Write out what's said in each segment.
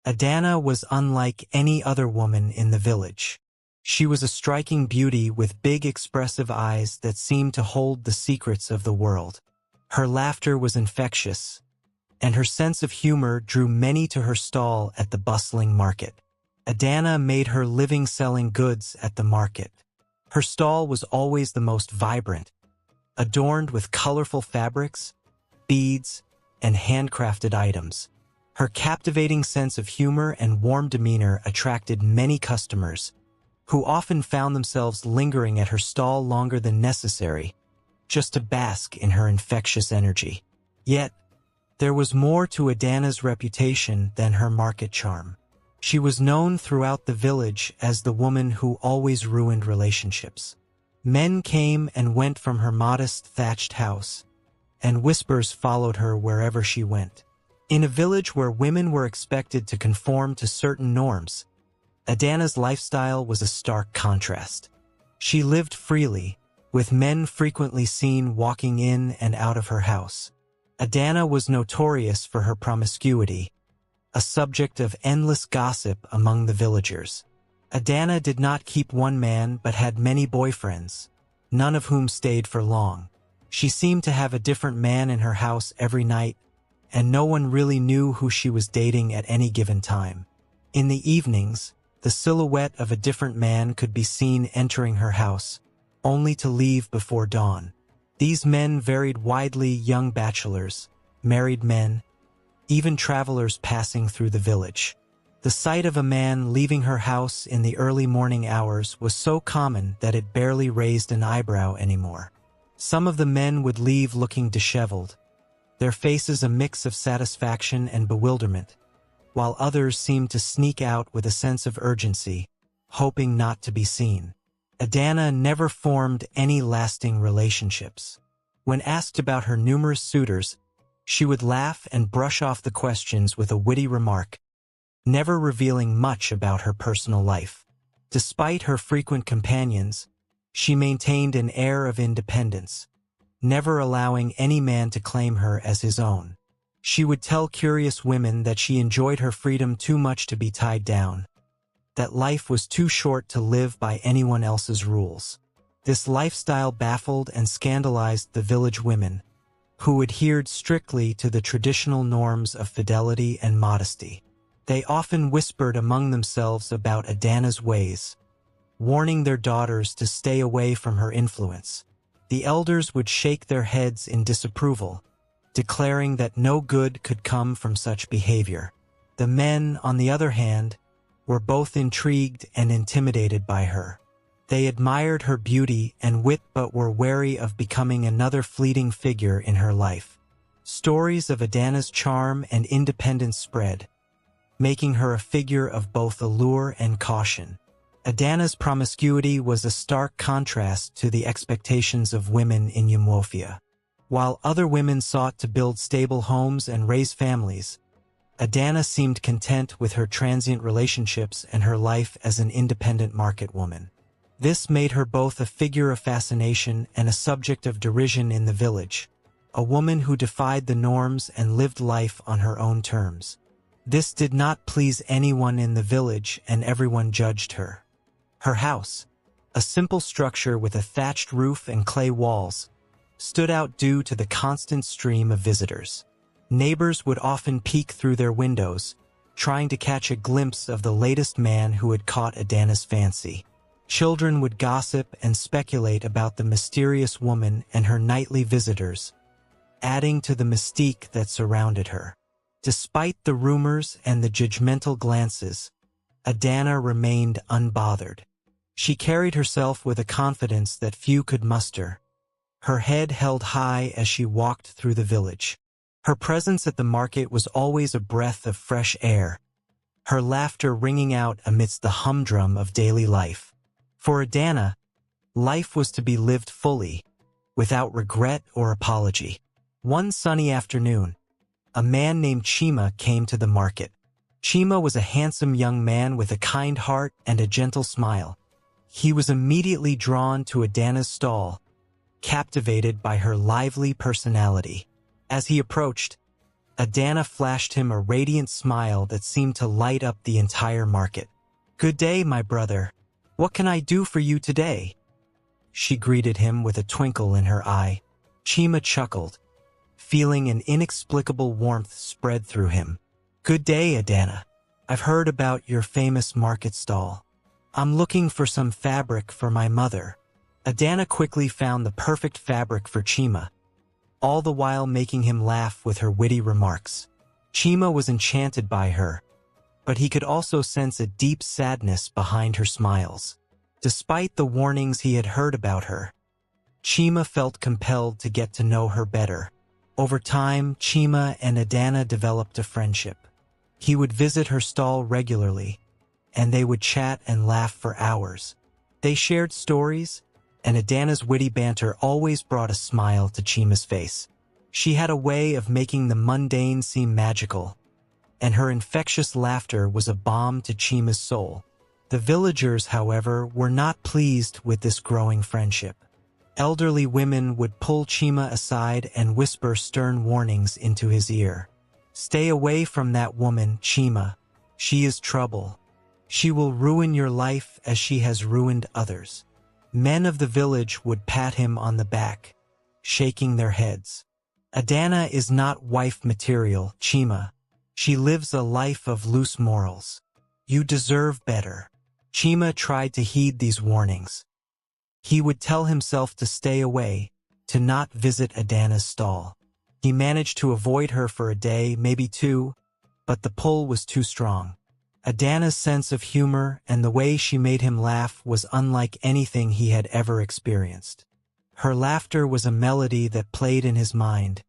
Adana was unlike any other woman in the village. She was a striking beauty with big expressive eyes that seemed to hold the secrets of the world. Her laughter was infectious, and her sense of humor drew many to her stall at the bustling market. Adana made her living selling goods at the market. Her stall was always the most vibrant, adorned with colorful fabrics, beads, and handcrafted items. Her captivating sense of humor and warm demeanor attracted many customers, who often found themselves lingering at her stall longer than necessary, just to bask in her infectious energy. Yet, there was more to Adana's reputation than her market charm. She was known throughout the village as the woman who always ruined relationships. Men came and went from her modest thatched house, and whispers followed her wherever she went. In a village where women were expected to conform to certain norms, Adana's lifestyle was a stark contrast. She lived freely, with men frequently seen walking in and out of her house. Adana was notorious for her promiscuity, a subject of endless gossip among the villagers. Adana did not keep one man but had many boyfriends, none of whom stayed for long. She seemed to have a different man in her house every night, and no one really knew who she was dating at any given time. In the evenings, the silhouette of a different man could be seen entering her house, only to leave before dawn. These men varied widely: young bachelors, married men, even travelers passing through the village. The sight of a man leaving her house in the early morning hours was so common that it barely raised an eyebrow anymore. Some of the men would leave looking disheveled, their faces a mix of satisfaction and bewilderment, while others seemed to sneak out with a sense of urgency, hoping not to be seen. Adana never formed any lasting relationships. When asked about her numerous suitors, she would laugh and brush off the questions with a witty remark, never revealing much about her personal life. Despite her frequent companions, she maintained an air of independence, never allowing any man to claim her as his own. She would tell curious women that she enjoyed her freedom too much to be tied down, that life was too short to live by anyone else's rules. This lifestyle baffled and scandalized the village women, who adhered strictly to the traditional norms of fidelity and modesty. They often whispered among themselves about Adana's ways, warning their daughters to stay away from her influence. The elders would shake their heads in disapproval, declaring that no good could come from such behavior. The men, on the other hand, were both intrigued and intimidated by her. They admired her beauty and wit but were wary of becoming another fleeting figure in her life. Stories of Adana's charm and independence spread, making her a figure of both allure and caution. Adana's promiscuity was a stark contrast to the expectations of women in Umuofia. While other women sought to build stable homes and raise families, Adana seemed content with her transient relationships and her life as an independent market woman. This made her both a figure of fascination and a subject of derision in the village, a woman who defied the norms and lived life on her own terms. This did not please anyone in the village, and everyone judged her. Her house, a simple structure with a thatched roof and clay walls, stood out due to the constant stream of visitors. Neighbors would often peek through their windows, trying to catch a glimpse of the latest man who had caught Adana's fancy. Children would gossip and speculate about the mysterious woman and her nightly visitors, adding to the mystique that surrounded her. Despite the rumors and the judgmental glances, Adana remained unbothered. She carried herself with a confidence that few could muster, her head held high as she walked through the village. Her presence at the market was always a breath of fresh air, her laughter ringing out amidst the humdrum of daily life. For Adana, life was to be lived fully, without regret or apology. One sunny afternoon, a man named Chima came to the market. Chima was a handsome young man with a kind heart and a gentle smile. He was immediately drawn to Adana's stall, captivated by her lively personality. As he approached, Adana flashed him a radiant smile that seemed to light up the entire market. "Good day, my brother. What can I do for you today?" She greeted him with a twinkle in her eye. Chima chuckled, feeling an inexplicable warmth spread through him. "Good day, Adana. I've heard about your famous market stall. I'm looking for some fabric for my mother." Adana quickly found the perfect fabric for Chima, all the while making him laugh with her witty remarks. Chima was enchanted by her, but he could also sense a deep sadness behind her smiles. Despite the warnings he had heard about her, Chima felt compelled to get to know her better. Over time, Chima and Adana developed a friendship. He would visit her stall regularly, and they would chat and laugh for hours. They shared stories, and Adana's witty banter always brought a smile to Chima's face. She had a way of making the mundane seem magical, and her infectious laughter was a balm to Chima's soul. The villagers, however, were not pleased with this growing friendship. Elderly women would pull Chima aside and whisper stern warnings into his ear. "Stay away from that woman, Chima. She is trouble. She will ruin your life as she has ruined others." Men of the village would pat him on the back, shaking their heads. "Adana is not wife material, Chima. She lives a life of loose morals. You deserve better." Chima tried to heed these warnings. He would tell himself to stay away, to not visit Adana's stall. He managed to avoid her for a day, maybe two, but the pull was too strong. Adana's sense of humor and the way she made him laugh was unlike anything he had ever experienced. Her laughter was a melody that played in his mind,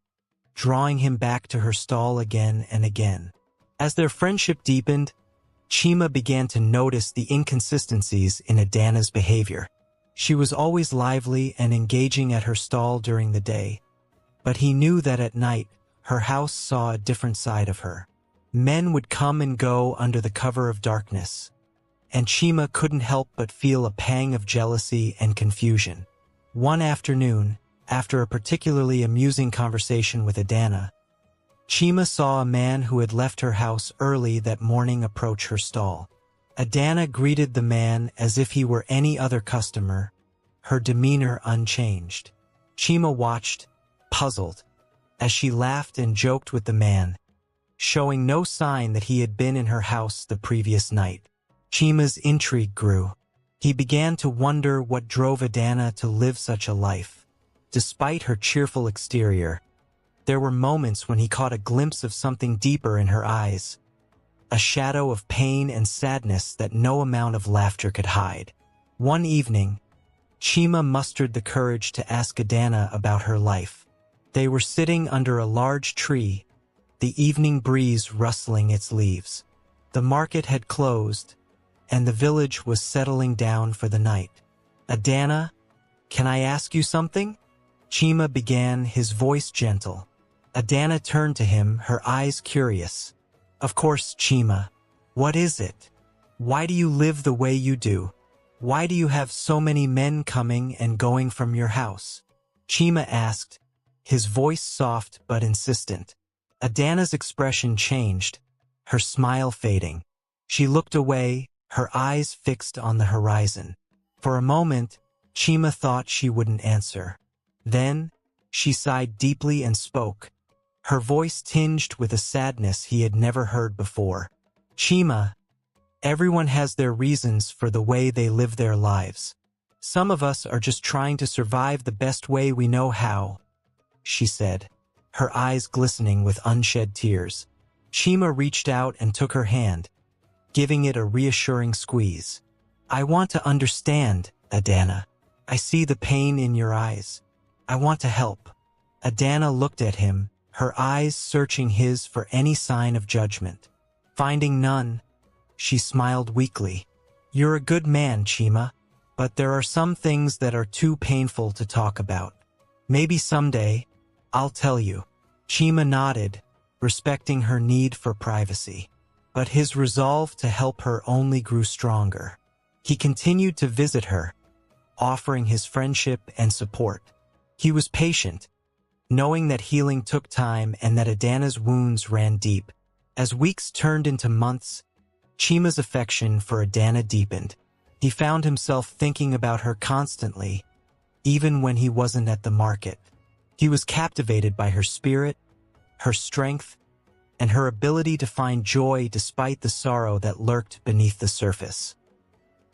drawing him back to her stall again and again. As their friendship deepened, Chima began to notice the inconsistencies in Adana's behavior. She was always lively and engaging at her stall during the day, but he knew that at night, her house saw a different side of her. Men would come and go under the cover of darkness, and Chima couldn't help but feel a pang of jealousy and confusion. One afternoon, after a particularly amusing conversation with Adana, Chima saw a man who had left her house early that morning approach her stall. Adana greeted the man as if he were any other customer, her demeanor unchanged. Chima watched, puzzled, as she laughed and joked with the man, showing no sign that he had been in her house the previous night. Chima's intrigue grew. He began to wonder what drove Adana to live such a life. Despite her cheerful exterior, there were moments when he caught a glimpse of something deeper in her eyes, a shadow of pain and sadness that no amount of laughter could hide. One evening, Chima mustered the courage to ask Adana about her life. They were sitting under a large tree, the evening breeze rustling its leaves. The market had closed, and the village was settling down for the night. "Adana, can I ask you something?" Chima began, his voice gentle. Adana turned to him, her eyes curious. "Of course, Chima. What is it? Why do you live the way you do? Why do you have so many men coming and going from your house?" Chima asked, his voice soft but insistent. Adana's expression changed, her smile fading. She looked away, her eyes fixed on the horizon. For a moment, Chima thought she wouldn't answer. Then, she sighed deeply and spoke, her voice tinged with a sadness he had never heard before. "Chima, everyone has their reasons for the way they live their lives. Some of us are just trying to survive the best way we know how," she said, her eyes glistening with unshed tears. Chima reached out and took her hand, giving it a reassuring squeeze. "I want to understand, Adana. I see the pain in your eyes. I want to help." Adana looked at him, her eyes searching his for any sign of judgment. Finding none, she smiled weakly. "You're a good man, Chima, but there are some things that are too painful to talk about. Maybe someday, I'll tell you." Chima nodded, respecting her need for privacy. But his resolve to help her only grew stronger. He continued to visit her, offering his friendship and support. He was patient, knowing that healing took time and that Adana's wounds ran deep. As weeks turned into months, Chima's affection for Adana deepened. He found himself thinking about her constantly, even when he wasn't at the market. He was captivated by her spirit, her strength, and her ability to find joy despite the sorrow that lurked beneath the surface.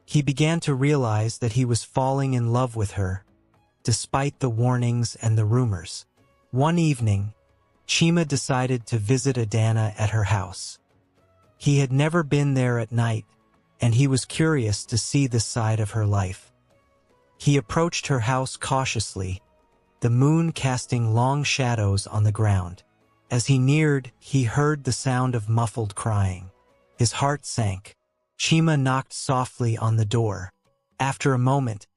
He began to realize that he was falling in love with her, despite the warnings and the rumors. One evening, Chima decided to visit Adana at her house. He had never been there at night, and he was curious to see this side of her life. He approached her house cautiously, the moon casting long shadows on the ground. As he neared, he heard the sound of muffled crying. His heart sank. Chima knocked softly on the door. After a moment,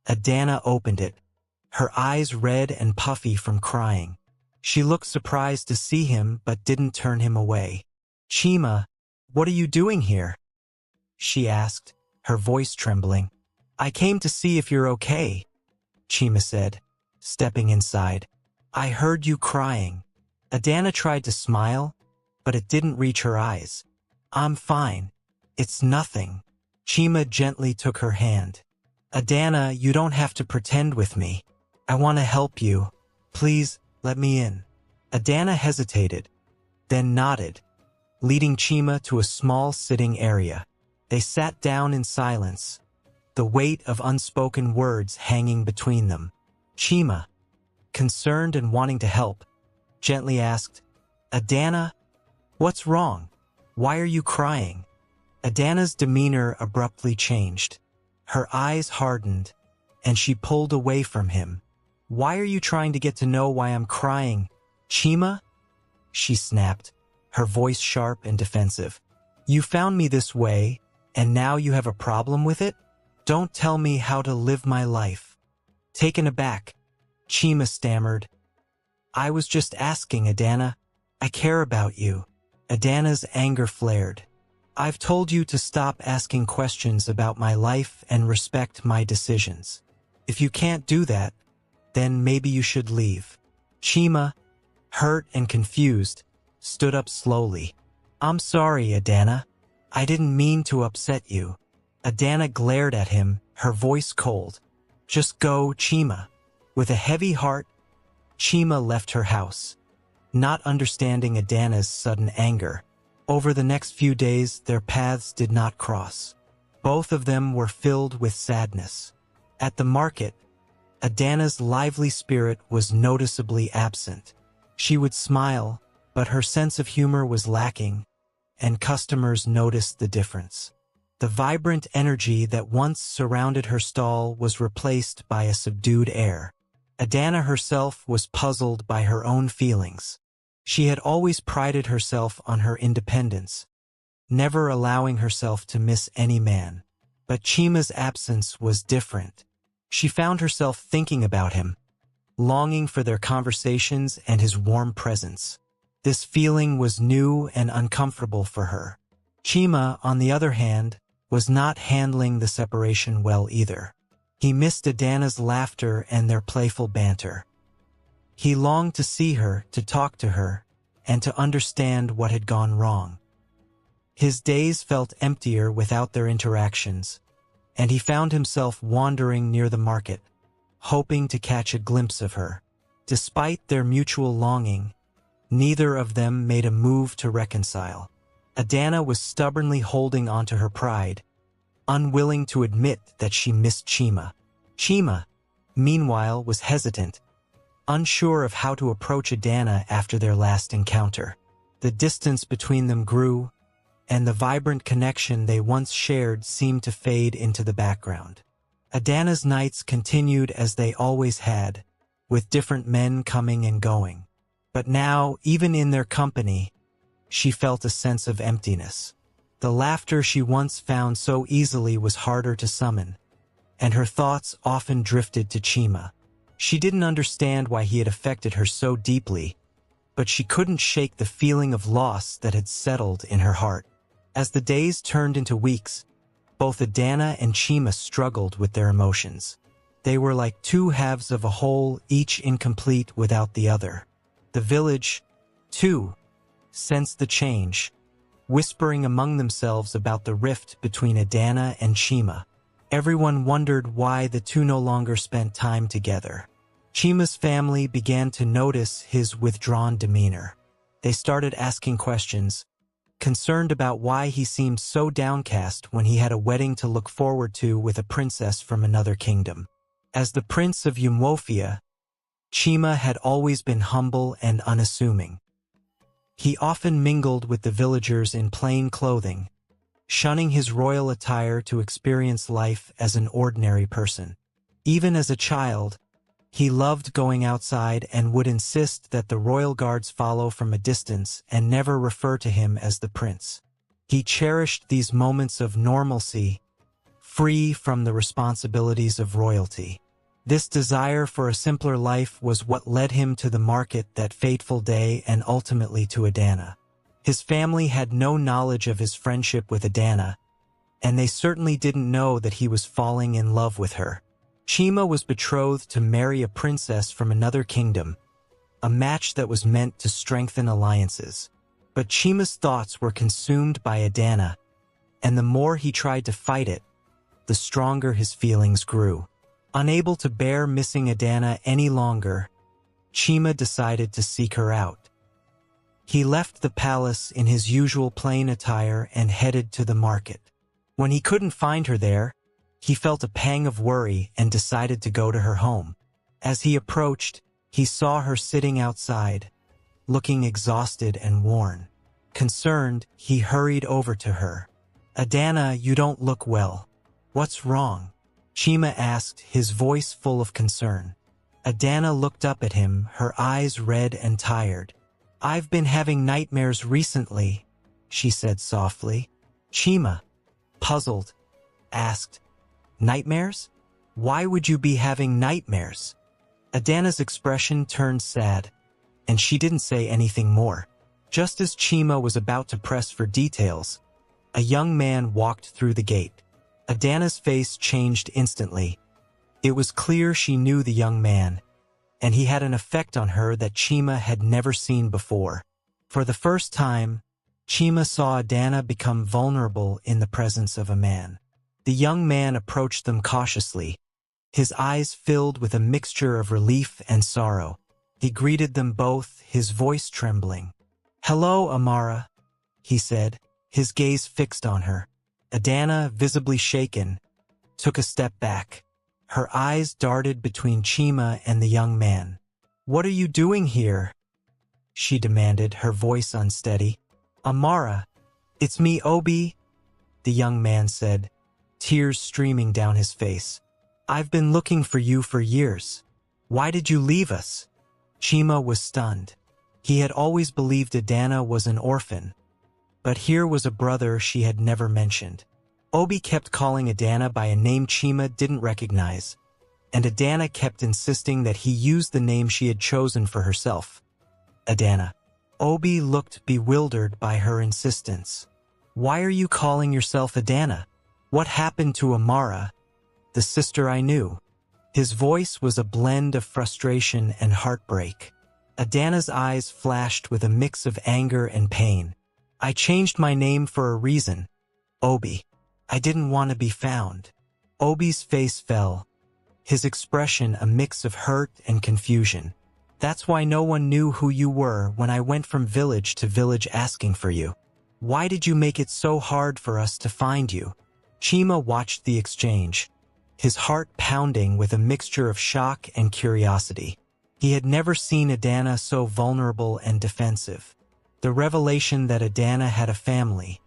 Adana opened it, her eyes red and puffy from crying. She looked surprised to see him but didn't turn him away. "Chima, what are you doing here?" she asked, her voice trembling. "I came to see if you're okay," Chima said, stepping inside. "I heard you crying." Adana tried to smile, but it didn't reach her eyes. "I'm fine. It's nothing." Chima gently took her hand. "Adana, you don't have to pretend with me. I want to help you. Please, let me in." Adana hesitated, then nodded, leading Chima to a small sitting area. They sat down in silence, the weight of unspoken words hanging between them. Chima, concerned and wanting to help, gently asked, "Adana, what's wrong? Why are you crying?" Adana's demeanor abruptly changed. Her eyes hardened, and she pulled away from him. "Why are you trying to get to know why I'm crying, Chima?" she snapped, her voice sharp and defensive. "You found me this way, and now you have a problem with it? Don't tell me how to live my life." Taken aback, Chima stammered, "I was just asking, Adana. I care about you." Adana's anger flared. "I've told you to stop asking questions about my life and respect my decisions. If you can't do that, then maybe you should leave." Chima, hurt and confused, stood up slowly. "I'm sorry, Adana. I didn't mean to upset you." Adana glared at him, her voice cold. "Just go, Chima." With a heavy heart, Chima left her house, not understanding Adana's sudden anger. Over the next few days, their paths did not cross. Both of them were filled with sadness. At the market, Adana's lively spirit was noticeably absent. She would smile, but her sense of humor was lacking, and customers noticed the difference. The vibrant energy that once surrounded her stall was replaced by a subdued air. Adana herself was puzzled by her own feelings. She had always prided herself on her independence, never allowing herself to miss any man. But Chima's absence was different. She found herself thinking about him, longing for their conversations and his warm presence. This feeling was new and uncomfortable for her. Chima, on the other hand, was not handling the separation well either. He missed Adana's laughter and their playful banter. He longed to see her, to talk to her, and to understand what had gone wrong. His days felt emptier without their interactions, and he found himself wandering near the market, hoping to catch a glimpse of her. Despite their mutual longing, neither of them made a move to reconcile. Adana was stubbornly holding onto her pride, unwilling to admit that she missed Chima. Chima, meanwhile, was hesitant, unsure of how to approach Adana after their last encounter. The distance between them grew, and the vibrant connection they once shared seemed to fade into the background. Adana's nights continued as they always had, with different men coming and going. But now, even in their company, she felt a sense of emptiness. The laughter she once found so easily was harder to summon, and her thoughts often drifted to Chima. She didn't understand why he had affected her so deeply, but she couldn't shake the feeling of loss that had settled in her heart. As the days turned into weeks, both Adana and Chima struggled with their emotions. They were like two halves of a whole, each incomplete without the other. The village, too, sensed the change, whispering among themselves about the rift between Adana and Chima. Everyone wondered why the two no longer spent time together. Chima's family began to notice his withdrawn demeanor. They started asking questions, concerned about why he seemed so downcast when he had a wedding to look forward to with a princess from another kingdom. As the prince of Umwofia, Chima had always been humble and unassuming. He often mingled with the villagers in plain clothing, shunning his royal attire to experience life as an ordinary person. Even as a child, he loved going outside and would insist that the royal guards follow from a distance and never refer to him as the prince. He cherished these moments of normalcy, free from the responsibilities of royalty. This desire for a simpler life was what led him to the market that fateful day and ultimately to Adana. His family had no knowledge of his friendship with Adana, and they certainly didn't know that he was falling in love with her. Chima was betrothed to marry a princess from another kingdom, a match that was meant to strengthen alliances. But Chima's thoughts were consumed by Adana, and the more he tried to fight it, the stronger his feelings grew. Unable to bear missing Adana any longer, Chima decided to seek her out. He left the palace in his usual plain attire and headed to the market. When he couldn't find her there, he felt a pang of worry and decided to go to her home. As he approached, he saw her sitting outside, looking exhausted and worn. Concerned, he hurried over to her. "Adana, you don't look well. What's wrong?" Chima asked, his voice full of concern. Adana looked up at him, her eyes red and tired. "I've been having nightmares recently," she said softly. Chima, puzzled, asked, "Nightmares? Why would you be having nightmares?" Adana's expression turned sad, and she didn't say anything more. Just as Chima was about to press for details, a young man walked through the gate. Adana's face changed instantly. It was clear she knew the young man, and he had an effect on her that Chima had never seen before. For the first time, Chima saw Adana become vulnerable in the presence of a man. The young man approached them cautiously, his eyes filled with a mixture of relief and sorrow. He greeted them both, his voice trembling. "Hello, Amara," he said, his gaze fixed on her. Adana, visibly shaken, took a step back. Her eyes darted between Chima and the young man. "What are you doing here?" she demanded, her voice unsteady. "Amara, it's me, Obi," the young man said, tears streaming down his face. "I've been looking for you for years. Why did you leave us?" Chima was stunned. He had always believed Adana was an orphan, but here was a brother she had never mentioned. Obi kept calling Adana by a name Chima didn't recognize, and Adana kept insisting that he use the name she had chosen for herself, Adana. Obi looked bewildered by her insistence. "Why are you calling yourself Adana? What happened to Amara, the sister I knew?" His voice was a blend of frustration and heartbreak. Adana's eyes flashed with a mix of anger and pain. "I changed my name for a reason, Obi. I didn't want to be found." Obi's face fell, his expression a mix of hurt and confusion. "That's why no one knew who you were when I went from village to village asking for you. Why did you make it so hard for us to find you?" Chima watched the exchange, his heart pounding with a mixture of shock and curiosity. He had never seen Adana so vulnerable and defensive. The revelation that Adana had a family,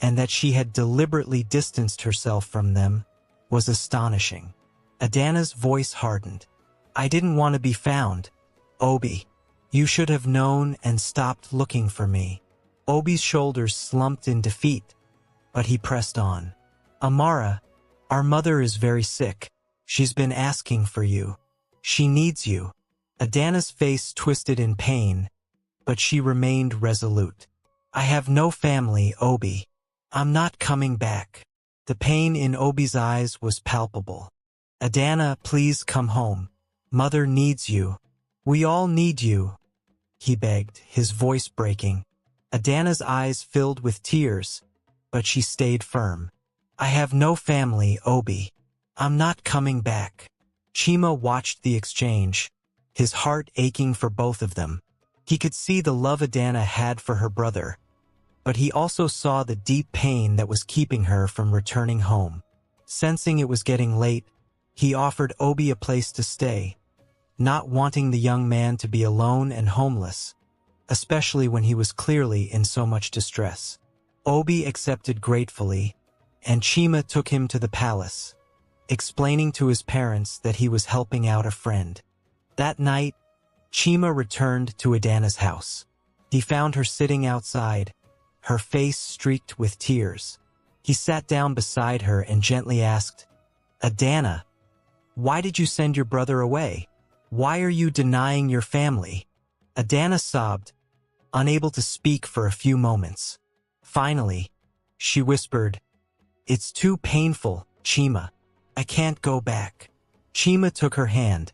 and that she had deliberately distanced herself from them, was astonishing. Adana's voice hardened. "I didn't want to be found, Obi. You should have known and stopped looking for me." Obi's shoulders slumped in defeat, but he pressed on. "Amara, our mother is very sick. She's been asking for you. She needs you." Adana's face twisted in pain, but she remained resolute. "I have no family, Obi. I'm not coming back." The pain in Obi's eyes was palpable. Adana, please come home. Mother needs you. We all need you, he begged, his voice breaking. Adana's eyes filled with tears, but she stayed firm. I have no family, Obi. I'm not coming back. Chima watched the exchange, his heart aching for both of them. He could see the love Adana had for her brother, but he also saw the deep pain that was keeping her from returning home. Sensing it was getting late, he offered Obi a place to stay, not wanting the young man to be alone and homeless, especially when he was clearly in so much distress. Obi accepted gratefully, and Chima took him to the palace, explaining to his parents that he was helping out a friend. That night, Chima returned to Adana's house. He found her sitting outside, her face streaked with tears. He sat down beside her and gently asked, Adana, why did you send your brother away? Why are you denying your family? Adana sobbed, unable to speak for a few moments. Finally, she whispered, It's too painful, Chima. I can't go back. Chima took her hand,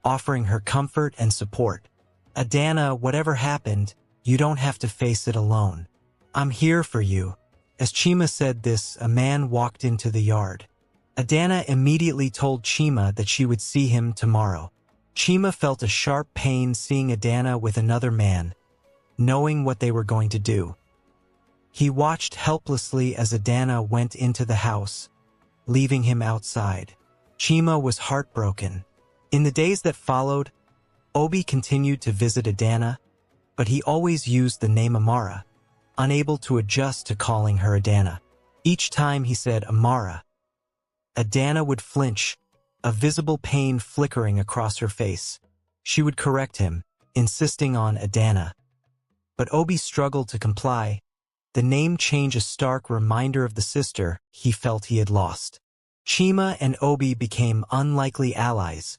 offering her comfort and support. Adana, whatever happened, you don't have to face it alone. I'm here for you. As Chima said this, a man walked into the yard. Adana immediately told Chima that she would see him tomorrow. Chima felt a sharp pain seeing Adana with another man, knowing what they were going to do. He watched helplessly as Adana went into the house, leaving him outside. Chima was heartbroken. In the days that followed, Obi continued to visit Adana, but he always used the name Amara, unable to adjust to calling her Adana. Each time he said Amara, Adana would flinch, a visible pain flickering across her face. She would correct him, insisting on Adana. But Obi struggled to comply, the name change a stark reminder of the sister he felt he had lost. Chima and Obi became unlikely allies,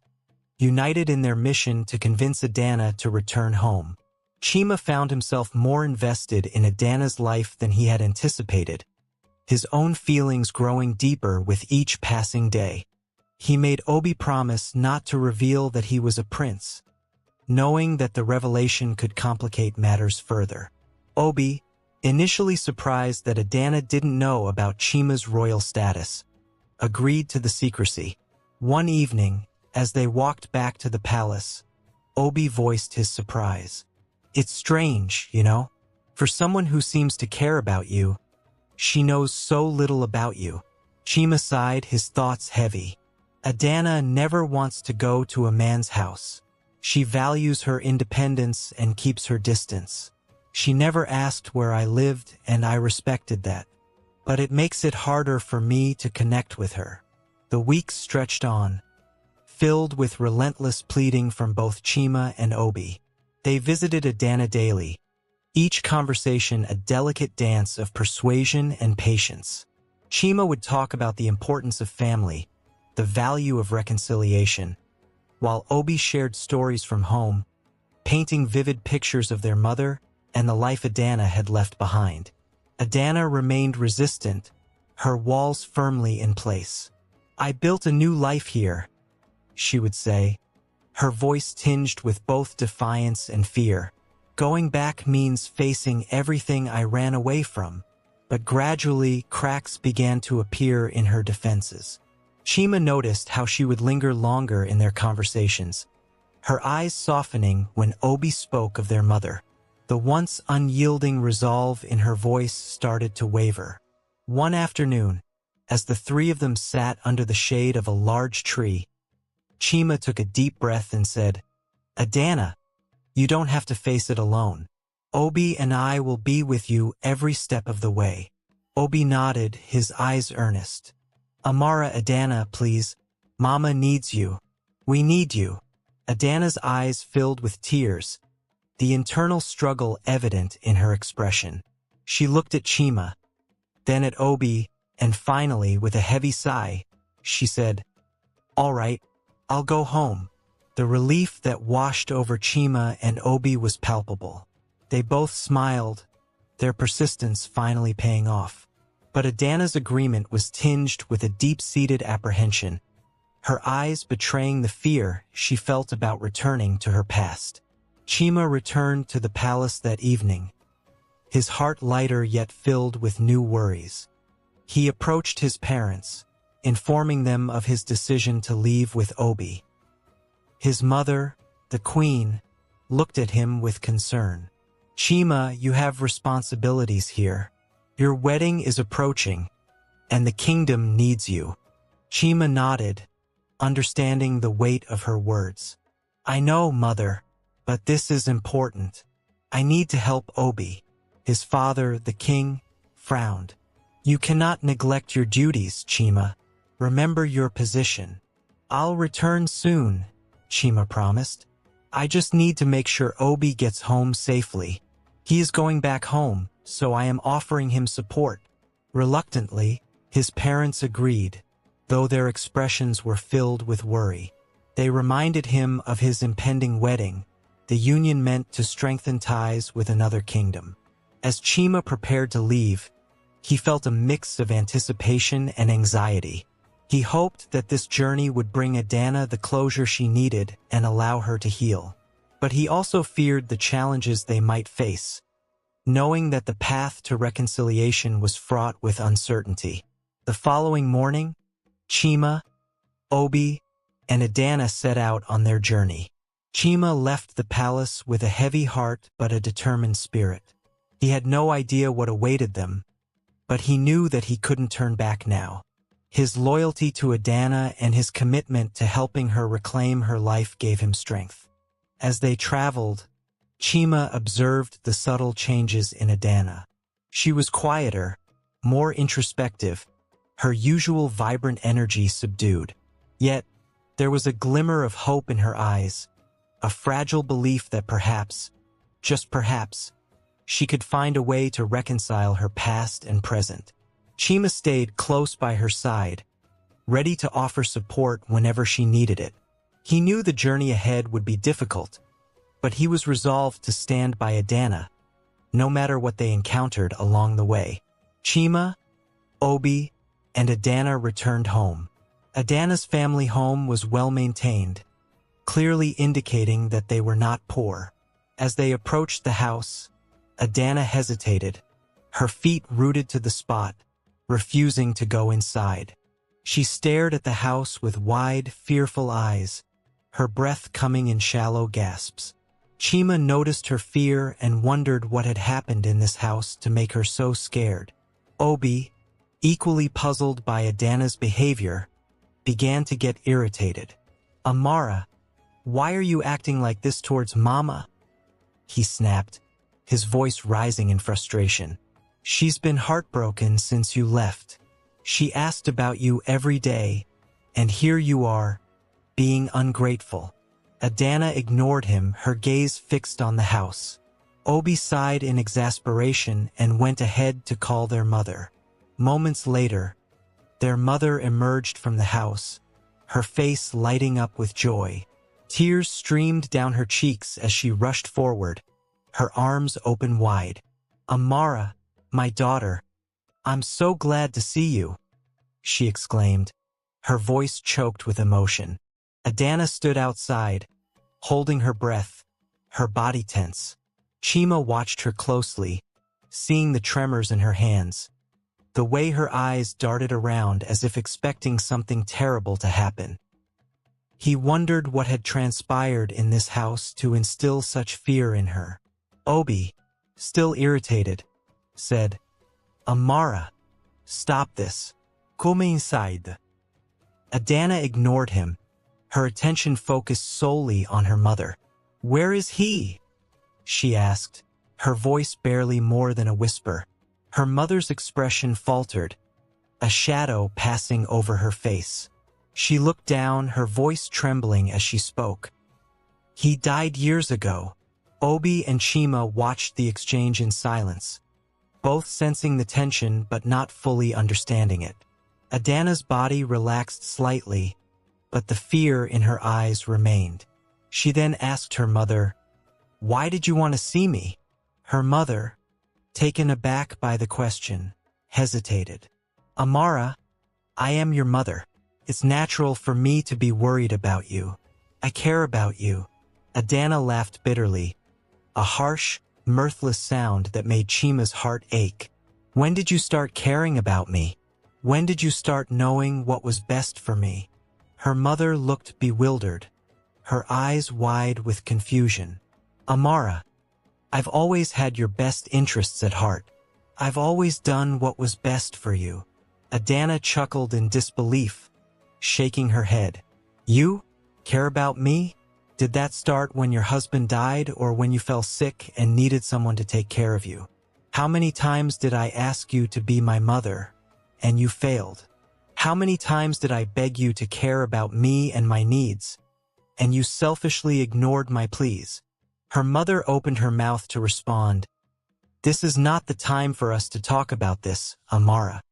united in their mission to convince Adana to return home. Chima found himself more invested in Adana's life than he had anticipated, his own feelings growing deeper with each passing day. He made Obi promise not to reveal that he was a prince, knowing that the revelation could complicate matters further. Obi, initially surprised that Adana didn't know about Chima's royal status, agreed to the secrecy. One evening, as they walked back to the palace, Obi voiced his surprise. It's strange, you know? For someone who seems to care about you, she knows so little about you. Chima sighed, his thoughts heavy. Adana never wants to go to a man's house. She values her independence and keeps her distance. She never asked where I lived, and I respected that. But it makes it harder for me to connect with her. The weeks stretched on, filled with relentless pleading from both Chima and Obi. They visited Adana daily, each conversation a delicate dance of persuasion and patience. Chima would talk about the importance of family, the value of reconciliation, while Obi shared stories from home, painting vivid pictures of their mother and the life Adana had left behind. Adana remained resistant, her walls firmly in place. I built a new life here, she would say, her voice tinged with both defiance and fear. Going back means facing everything I ran away from. But gradually, cracks began to appear in her defenses. Chima noticed how she would linger longer in their conversations, her eyes softening when Obi spoke of their mother. The once unyielding resolve in her voice started to waver. One afternoon, as the three of them sat under the shade of a large tree, Chima took a deep breath and said, Adana, you don't have to face it alone. Obi and I will be with you every step of the way. Obi nodded, his eyes earnest. Amara, Adana, please. Mama needs you. We need you. Adana's eyes filled with tears, the internal struggle evident in her expression. She looked at Chima, then at Obi, and finally, with a heavy sigh, she said, All right, I'll go home. The relief that washed over Chima and Obi was palpable. They both smiled, their persistence finally paying off. But Adana's agreement was tinged with a deep-seated apprehension, her eyes betraying the fear she felt about returning to her past. Chima returned to the palace that evening, his heart lighter yet filled with new worries. He approached his parents, informing them of his decision to leave with Obi. His mother, the queen, looked at him with concern. "Chima, you have responsibilities here. Your wedding is approaching, and the kingdom needs you." Chima nodded, understanding the weight of her words. "I know, mother, but this is important. I need to help Obi." His father, the king, frowned. "You cannot neglect your duties, Chima. Remember your position." "I'll return soon," Chima promised. "I just need to make sure Obi gets home safely. He is going back home, so I am offering him support." Reluctantly, his parents agreed, though their expressions were filled with worry. They reminded him of his impending wedding, the union meant to strengthen ties with another kingdom. As Chima prepared to leave, he felt a mix of anticipation and anxiety. He hoped that this journey would bring Adana the closure she needed and allow her to heal. But he also feared the challenges they might face, knowing that the path to reconciliation was fraught with uncertainty. The following morning, Chima, Obi, and Adana set out on their journey. Chima left the palace with a heavy heart but a determined spirit. He had no idea what awaited them, but he knew that he couldn't turn back now. His loyalty to Adana and his commitment to helping her reclaim her life gave him strength. As they traveled, Chima observed the subtle changes in Adana. She was quieter, more introspective, her usual vibrant energy subdued. Yet, there was a glimmer of hope in her eyes, a fragile belief that perhaps, just perhaps, she could find a way to reconcile her past and present. Chima stayed close by her side, ready to offer support whenever she needed it. He knew the journey ahead would be difficult, but he was resolved to stand by Adana, no matter what they encountered along the way. Chima, Obi, and Adana returned home. Adana's family home was well maintained, clearly indicating that they were not poor. As they approached the house, Adana hesitated, her feet rooted to the spot, refusing to go inside. She stared at the house with wide, fearful eyes, her breath coming in shallow gasps. Chima noticed her fear and wondered what had happened in this house to make her so scared. Obi, equally puzzled by Adana's behavior, began to get irritated. "Amara, why are you acting like this towards Mama?" he snapped, his voice rising in frustration. "She's been heartbroken since you left. She asked about you every day, and here you are, being ungrateful." Adana ignored him, her gaze fixed on the house. Obi sighed in exasperation and went ahead to call their mother. Moments later, their mother emerged from the house, her face lighting up with joy. Tears streamed down her cheeks as she rushed forward, her arms open wide. "Amara, my daughter, I'm so glad to see you," she exclaimed, her voice choked with emotion. Adana stood outside, holding her breath, her body tense. Chima watched her closely, seeing the tremors in her hands, the way her eyes darted around as if expecting something terrible to happen. He wondered what had transpired in this house to instill such fear in her. Obi, still irritated, said, "Amara, stop this. Come inside." Adana ignored him, her attention focused solely on her mother. "Where is he?" she asked, her voice barely more than a whisper. Her mother's expression faltered, a shadow passing over her face. She looked down, her voice trembling as she spoke. "He died years ago." Obi and Chima watched the exchange in silence, both sensing the tension but not fully understanding it. Adana's body relaxed slightly, but the fear in her eyes remained. She then asked her mother, "Why did you want to see me?" Her mother, taken aback by the question, hesitated. "Amara, I am your mother. It's natural for me to be worried about you. I care about you." Adana laughed bitterly, a harsh, mirthless sound that made Chima's heart ache. "When did you start caring about me? When did you start knowing what was best for me?" Her mother looked bewildered, her eyes wide with confusion. "Amara, I've always had your best interests at heart. I've always done what was best for you." Adana chuckled in disbelief, shaking her head. "You care about me? Did that start when your husband died or when you fell sick and needed someone to take care of you? How many times did I ask you to be my mother, and you failed? How many times did I beg you to care about me and my needs, and you selfishly ignored my pleas?" Her mother opened her mouth to respond. "This is not the time for us to talk about this, Amara."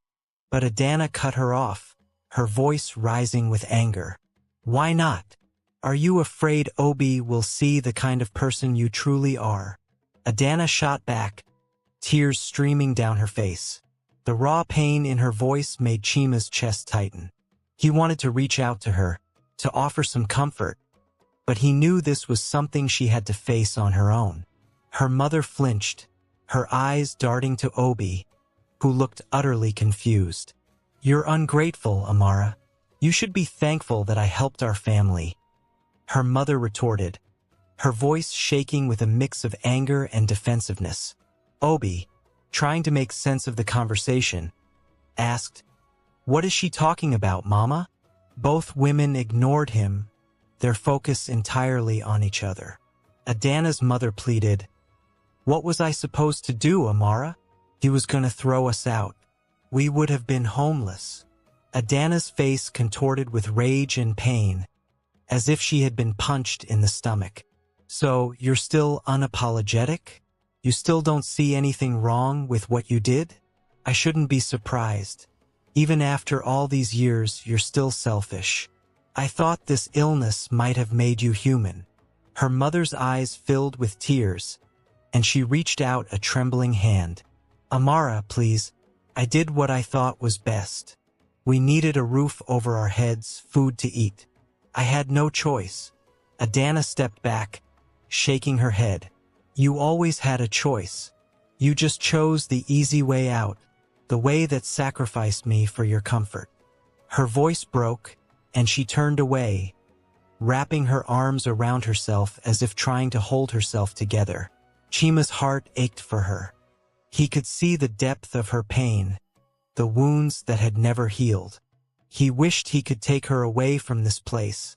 But Adana cut her off, her voice rising with anger. "Why not? Are you afraid Obi will see the kind of person you truly are?" Adana shot back, tears streaming down her face. The raw pain in her voice made Chima's chest tighten. He wanted to reach out to her, to offer some comfort, but he knew this was something she had to face on her own. Her mother flinched, her eyes darting to Obi, who looked utterly confused. "You're ungrateful, Amara. You should be thankful that I helped our family," her mother retorted, her voice shaking with a mix of anger and defensiveness. Obi, trying to make sense of the conversation, asked, "What is she talking about, Mama?" Both women ignored him, their focus entirely on each other. Adana's mother pleaded, "What was I supposed to do, Amara? He was going to throw us out. We would have been homeless." Adana's face contorted with rage and pain, as if she had been punched in the stomach. "So, you're still unapologetic? You still don't see anything wrong with what you did? I shouldn't be surprised. Even after all these years, you're still selfish. I thought this illness might have made you human." Her mother's eyes filled with tears, and she reached out a trembling hand. "Amara, please. I did what I thought was best. We needed a roof over our heads, food to eat. I had no choice." Adana stepped back, shaking her head. "You always had a choice. You just chose the easy way out, the way that sacrificed me for your comfort." Her voice broke, and she turned away, wrapping her arms around herself as if trying to hold herself together. Chima's heart ached for her. He could see the depth of her pain, the wounds that had never healed. He wished he could take her away from this place,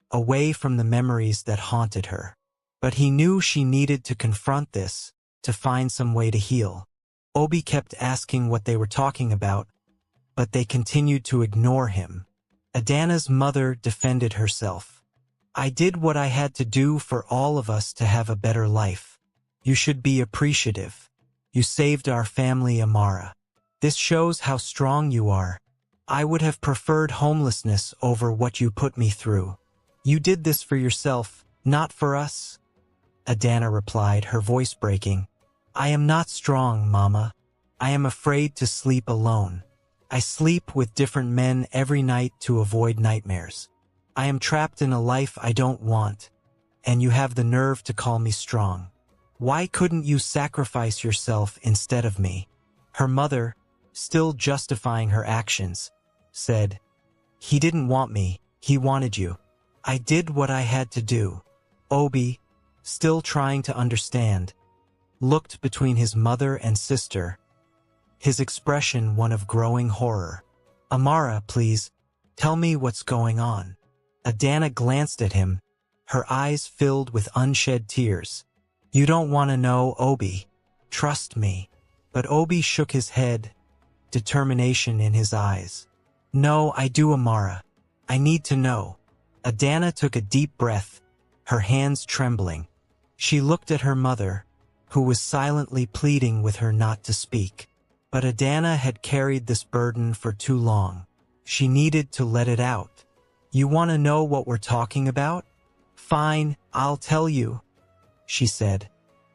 away from the memories that haunted her. But he knew she needed to confront this, to find some way to heal. Obi kept asking what they were talking about, but they continued to ignore him. Adana's mother defended herself. "I did what I had to do for all of us to have a better life. You should be appreciative. You saved our family, Amara. This shows how strong you are. I would have preferred homelessness over what you put me through. You did this for yourself, not for us." Adana replied, her voice breaking. "I am not strong, Mama. I am afraid to sleep alone. I sleep with different men every night to avoid nightmares. I am trapped in a life I don't want, and you have the nerve to call me strong. Why couldn't you sacrifice yourself instead of me?" Her mother, still justifying her actions, said, "He didn't want me, he wanted you. I did what I had to do." Obi, still trying to understand, looked between his mother and sister, his expression one of growing horror. "Amara, please, tell me what's going on." Adana glanced at him, her eyes filled with unshed tears. "You don't want to know, Obi. Trust me." But Obi shook his head, determination in his eyes. "No, I do, Amara. I need to know." Adana took a deep breath, her hands trembling. She looked at her mother, who was silently pleading with her not to speak. But Adana had carried this burden for too long. She needed to let it out. "You want to know what we're talking about? Fine, I'll tell you," she said,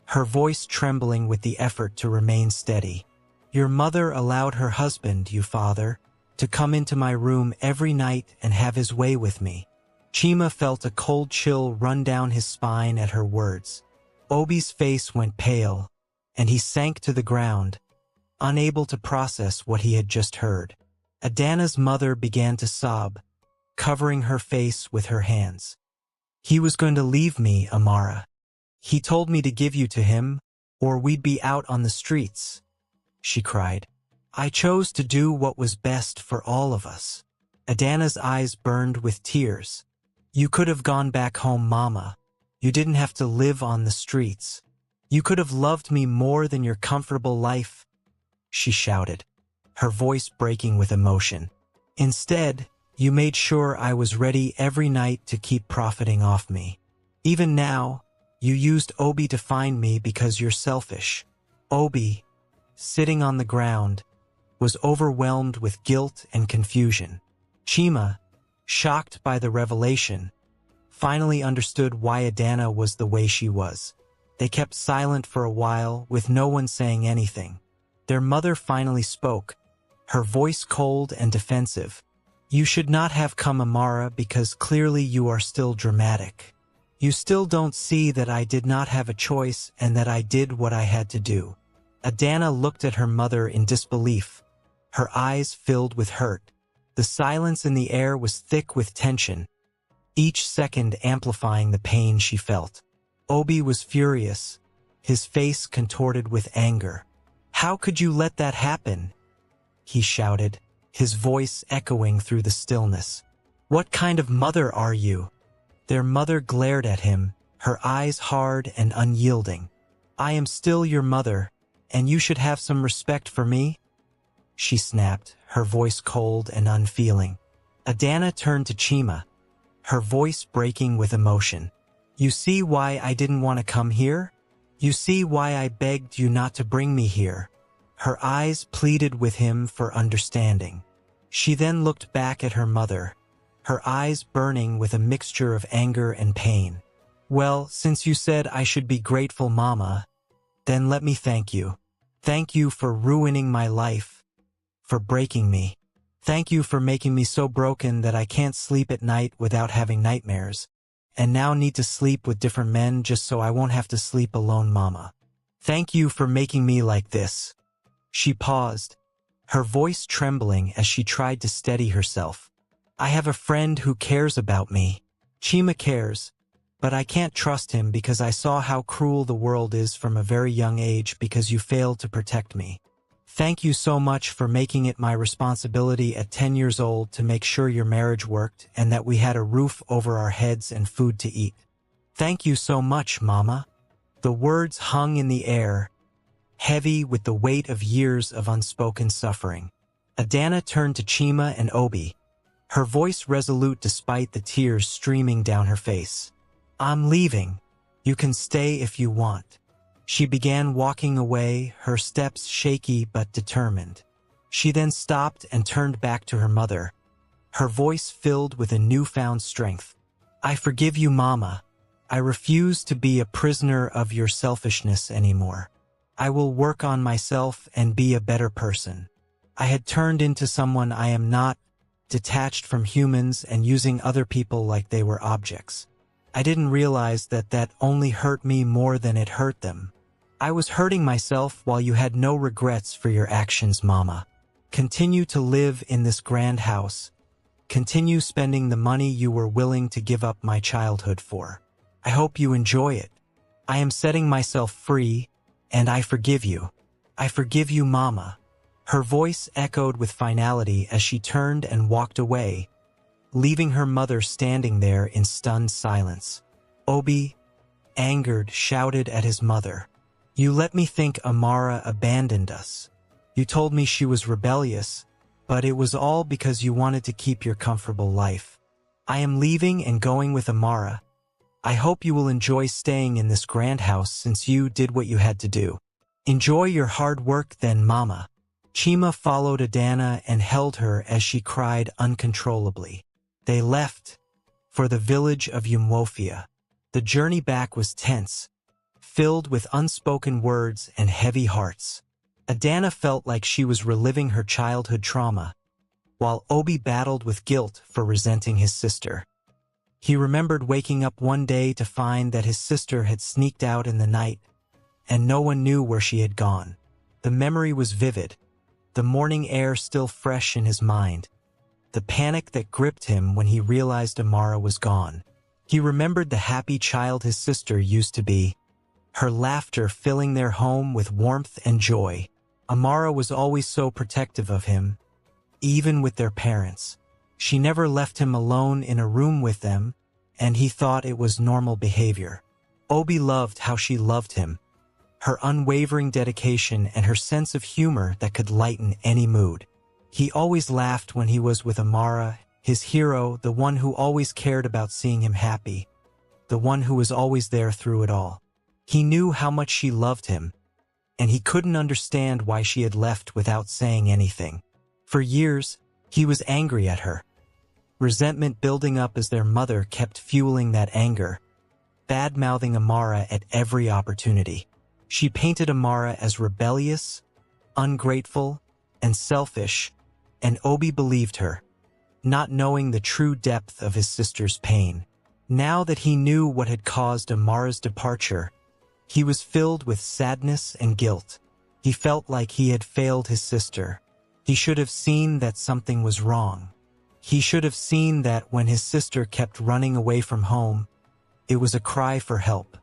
her voice trembling with the effort to remain steady. "Your mother allowed her husband, you father, to come into my room every night and have his way with me. Chima felt a cold chill run down his spine at her words. Obi's face went pale, and he sank to the ground, unable to process what he had just heard. Adana's mother began to sob, covering her face with her hands. He was going to leave me, Amara. He told me to give you to him, or we'd be out on the streets, she cried. I chose to do what was best for all of us. Adana's eyes burned with tears. You could have gone back home, Mama. You didn't have to live on the streets. You could have loved me more than your comfortable life, she shouted, her voice breaking with emotion. Instead, you made sure I was ready every night to keep profiting off me. Even now, you used Obi to find me because you're selfish. Obi, sitting on the ground, was overwhelmed with guilt and confusion. Chima, shocked by the revelation, finally understood why Adana was the way she was. They kept silent for a while, with no one saying anything. Their mother finally spoke, her voice cold and defensive. You should not have come, Amara, because clearly you are still dramatic. You still don't see that I did not have a choice and that I did what I had to do. Adana looked at her mother in disbelief, her eyes filled with hurt. The silence in the air was thick with tension, each second amplifying the pain she felt. Obi was furious, his face contorted with anger. How could you let that happen? He shouted, his voice echoing through the stillness. What kind of mother are you? Their mother glared at him, her eyes hard and unyielding. I am still your mother, and you should have some respect for me, she snapped, her voice cold and unfeeling. Adana turned to Chima, her voice breaking with emotion. You see why I didn't want to come here? You see why I begged you not to bring me here? Her eyes pleaded with him for understanding. She then looked back at her mother, her eyes burning with a mixture of anger and pain. Well, since you said I should be grateful, Mama, then let me thank you. Thank you for ruining my life, for breaking me. Thank you for making me so broken that I can't sleep at night without having nightmares, and now need to sleep with different men just so I won't have to sleep alone, Mama. Thank you for making me like this. She paused, her voice trembling as she tried to steady herself. I have a friend who cares about me. Chima cares, but I can't trust him because I saw how cruel the world is from a very young age because you failed to protect me. Thank you so much for making it my responsibility at 10 years old to make sure your marriage worked and that we had a roof over our heads and food to eat. Thank you so much, Mama. The words hung in the air, heavy with the weight of years of unspoken suffering. Adana turned to Chima and Obi, her voice resolute despite the tears streaming down her face. I'm leaving. You can stay if you want. She began walking away, her steps shaky but determined. She then stopped and turned back to her mother, her voice filled with a newfound strength. I forgive you, Mama. I refuse to be a prisoner of your selfishness anymore. I will work on myself and be a better person. I had turned into someone I am not, detached from humans and using other people like they were objects. I didn't realize that only hurt me more than it hurt them. I was hurting myself while you had no regrets for your actions, Mama. Continue to live in this grand house. Continue spending the money you were willing to give up my childhood for. I hope you enjoy it. I am setting myself free, and I forgive you. I forgive you, Mama. Her voice echoed with finality as she turned and walked away, leaving her mother standing there in stunned silence. Obi, angered, shouted at his mother. You let me think Amara abandoned us. You told me she was rebellious, but it was all because you wanted to keep your comfortable life. I am leaving and going with Amara. I hope you will enjoy staying in this grand house since you did what you had to do. Enjoy your hard work then, Mama. Chima followed Adana and held her as she cried uncontrollably. They left for the village of Umwofia. The journey back was tense, filled with unspoken words and heavy hearts. Adana felt like she was reliving her childhood trauma, while Obi battled with guilt for resenting his sister. He remembered waking up one day to find that his sister had sneaked out in the night, and no one knew where she had gone. The memory was vivid, the morning air still fresh in his mind, the panic that gripped him when he realized Amara was gone. He remembered the happy child his sister used to be, her laughter filling their home with warmth and joy. Amara was always so protective of him, even with their parents. She never left him alone in a room with them, and he thought it was normal behavior. Obi loved how she loved him, her unwavering dedication and her sense of humor that could lighten any mood. He always laughed when he was with Amara, his hero, the one who always cared about seeing him happy, the one who was always there through it all. He knew how much she loved him, and he couldn't understand why she had left without saying anything. For years, he was angry at her, resentment building up as their mother kept fueling that anger, bad-mouthing Amara at every opportunity. She painted Amara as rebellious, ungrateful, and selfish, and Obi believed her, not knowing the true depth of his sister's pain. Now that he knew what had caused Amara's departure, he was filled with sadness and guilt. He felt like he had failed his sister. He should have seen that something was wrong. He should have seen that when his sister kept running away from home, it was a cry for help.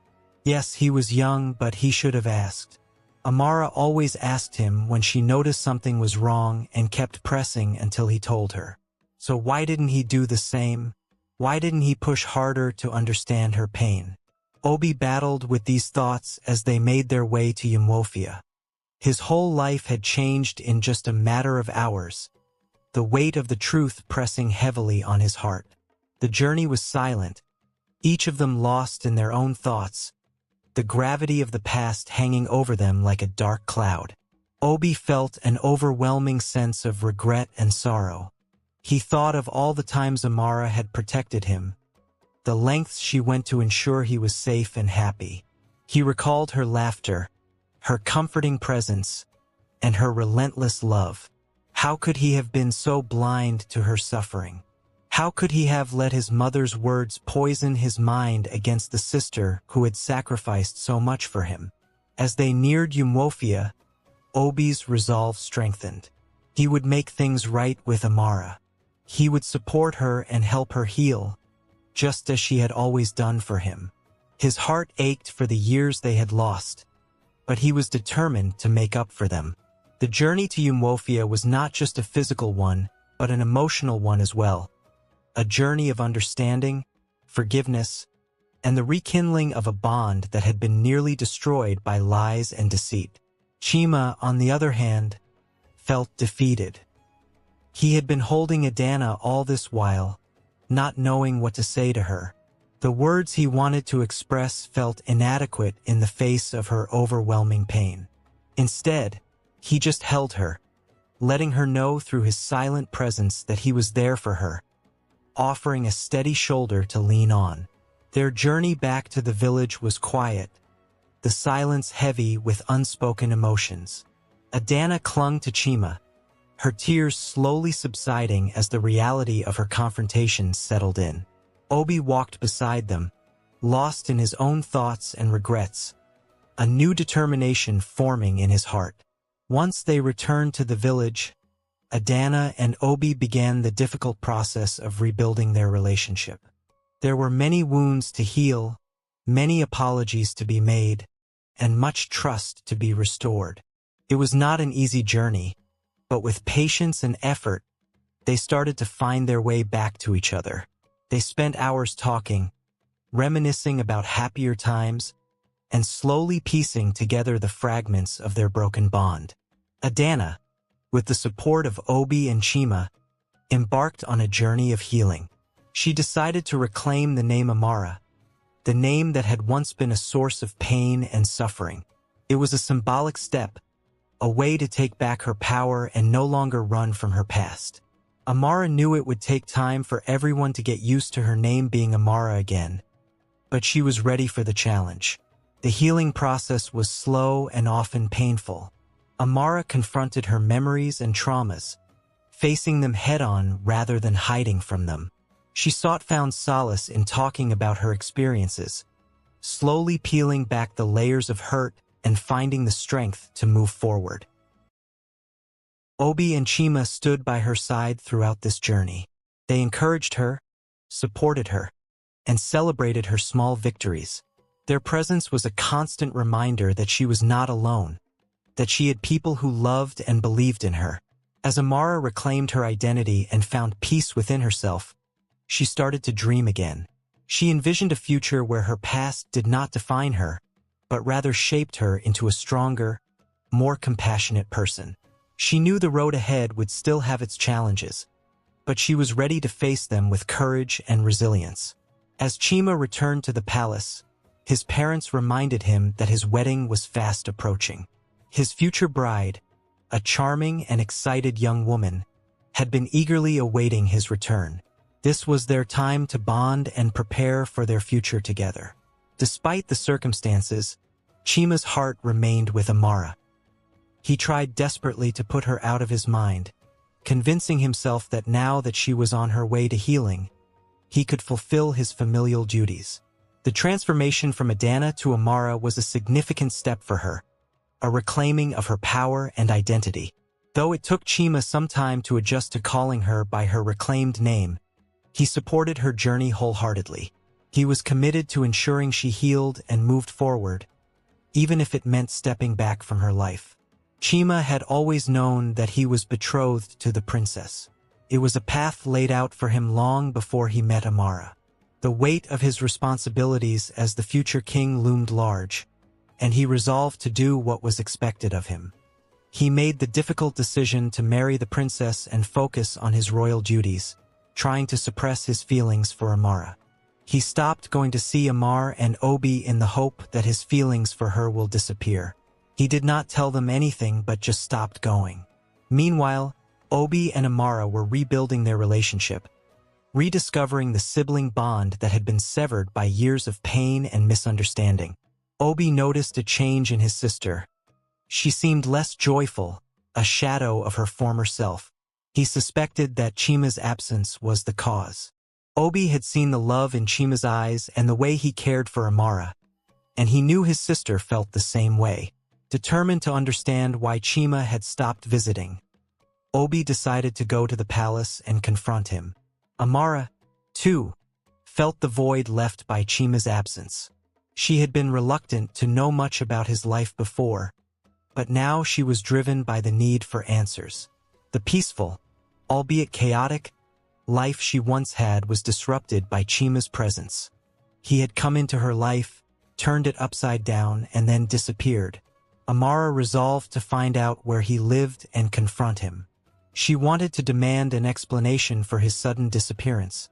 Yes, he was young, but he should have asked. Amara always asked him when she noticed something was wrong and kept pressing until he told her. So why didn't he do the same? Why didn't he push harder to understand her pain? Obi battled with these thoughts as they made their way to Umuofia. His whole life had changed in just a matter of hours, the weight of the truth pressing heavily on his heart. The journey was silent, each of them lost in their own thoughts, the gravity of the past hanging over them like a dark cloud. Obi felt an overwhelming sense of regret and sorrow. He thought of all the times Amara had protected him, the lengths she went to ensure he was safe and happy. He recalled her laughter, her comforting presence, and her relentless love. How could he have been so blind to her suffering? How could he have let his mother's words poison his mind against the sister who had sacrificed so much for him? As they neared Umuofia, Obi's resolve strengthened. He would make things right with Amara. He would support her and help her heal, just as she had always done for him. His heart ached for the years they had lost, but he was determined to make up for them. The journey to Umuofia was not just a physical one, but an emotional one as well. A journey of understanding, forgiveness, and the rekindling of a bond that had been nearly destroyed by lies and deceit. Chima, on the other hand, felt defeated. He had been holding Adana all this while, not knowing what to say to her. The words he wanted to express felt inadequate in the face of her overwhelming pain. Instead, he just held her, letting her know through his silent presence that he was there for her, offering a steady shoulder to lean on. Their journey back to the village was quiet, the silence heavy with unspoken emotions. Adana clung to Chima, her tears slowly subsiding as the reality of her confrontation settled in. Obi walked beside them, lost in his own thoughts and regrets, a new determination forming in his heart. Once they returned to the village, Adana and Obi began the difficult process of rebuilding their relationship. There were many wounds to heal, many apologies to be made, and much trust to be restored. It was not an easy journey, but with patience and effort, they started to find their way back to each other. They spent hours talking, reminiscing about happier times, and slowly piecing together the fragments of their broken bond. Adana, with the support of Obi and Chima, embarked on a journey of healing. She decided to reclaim the name Amara, the name that had once been a source of pain and suffering. It was a symbolic step, a way to take back her power and no longer run from her past. Amara knew it would take time for everyone to get used to her name being Amara again, but she was ready for the challenge. The healing process was slow and often painful. Amara confronted her memories and traumas, facing them head-on rather than hiding from them. She found solace in talking about her experiences, slowly peeling back the layers of hurt and finding the strength to move forward. Obi and Chima stood by her side throughout this journey. They encouraged her, supported her, and celebrated her small victories. Their presence was a constant reminder that she was not alone, that she had people who loved and believed in her. As Amara reclaimed her identity and found peace within herself, she started to dream again. She envisioned a future where her past did not define her, but rather shaped her into a stronger, more compassionate person. She knew the road ahead would still have its challenges, but she was ready to face them with courage and resilience. As Chima returned to the palace, his parents reminded him that his wedding was fast approaching. His future bride, a charming and excited young woman, had been eagerly awaiting his return. This was their time to bond and prepare for their future together. Despite the circumstances, Chima's heart remained with Amara. He tried desperately to put her out of his mind, convincing himself that now that she was on her way to healing, he could fulfill his familial duties. The transformation from Adana to Amara was a significant step for her, a reclaiming of her power and identity. Though it took Chima some time to adjust to calling her by her reclaimed name, he supported her journey wholeheartedly. He was committed to ensuring she healed and moved forward, even if it meant stepping back from her life. Chima had always known that he was betrothed to the princess. It was a path laid out for him long before he met Amara. The weight of his responsibilities as the future king loomed large, and he resolved to do what was expected of him. He made the difficult decision to marry the princess and focus on his royal duties, trying to suppress his feelings for Amara. He stopped going to see Amar and Obi in the hope that his feelings for her will disappear. He did not tell them anything but just stopped going. Meanwhile, Obi and Amara were rebuilding their relationship, rediscovering the sibling bond that had been severed by years of pain and misunderstanding. Obi noticed a change in his sister. She seemed less joyful, a shadow of her former self. He suspected that Chima's absence was the cause. Obi had seen the love in Chima's eyes and the way he cared for Amara, and he knew his sister felt the same way. Determined to understand why Chima had stopped visiting, Obi decided to go to the palace and confront him. Amara, too, felt the void left by Chima's absence. She had been reluctant to know much about his life before, but now she was driven by the need for answers. The peaceful, albeit chaotic, life she once had was disrupted by Chima's presence. He had come into her life, turned it upside down, and then disappeared. Amara resolved to find out where he lived and confront him. She wanted to demand an explanation for his sudden disappearance,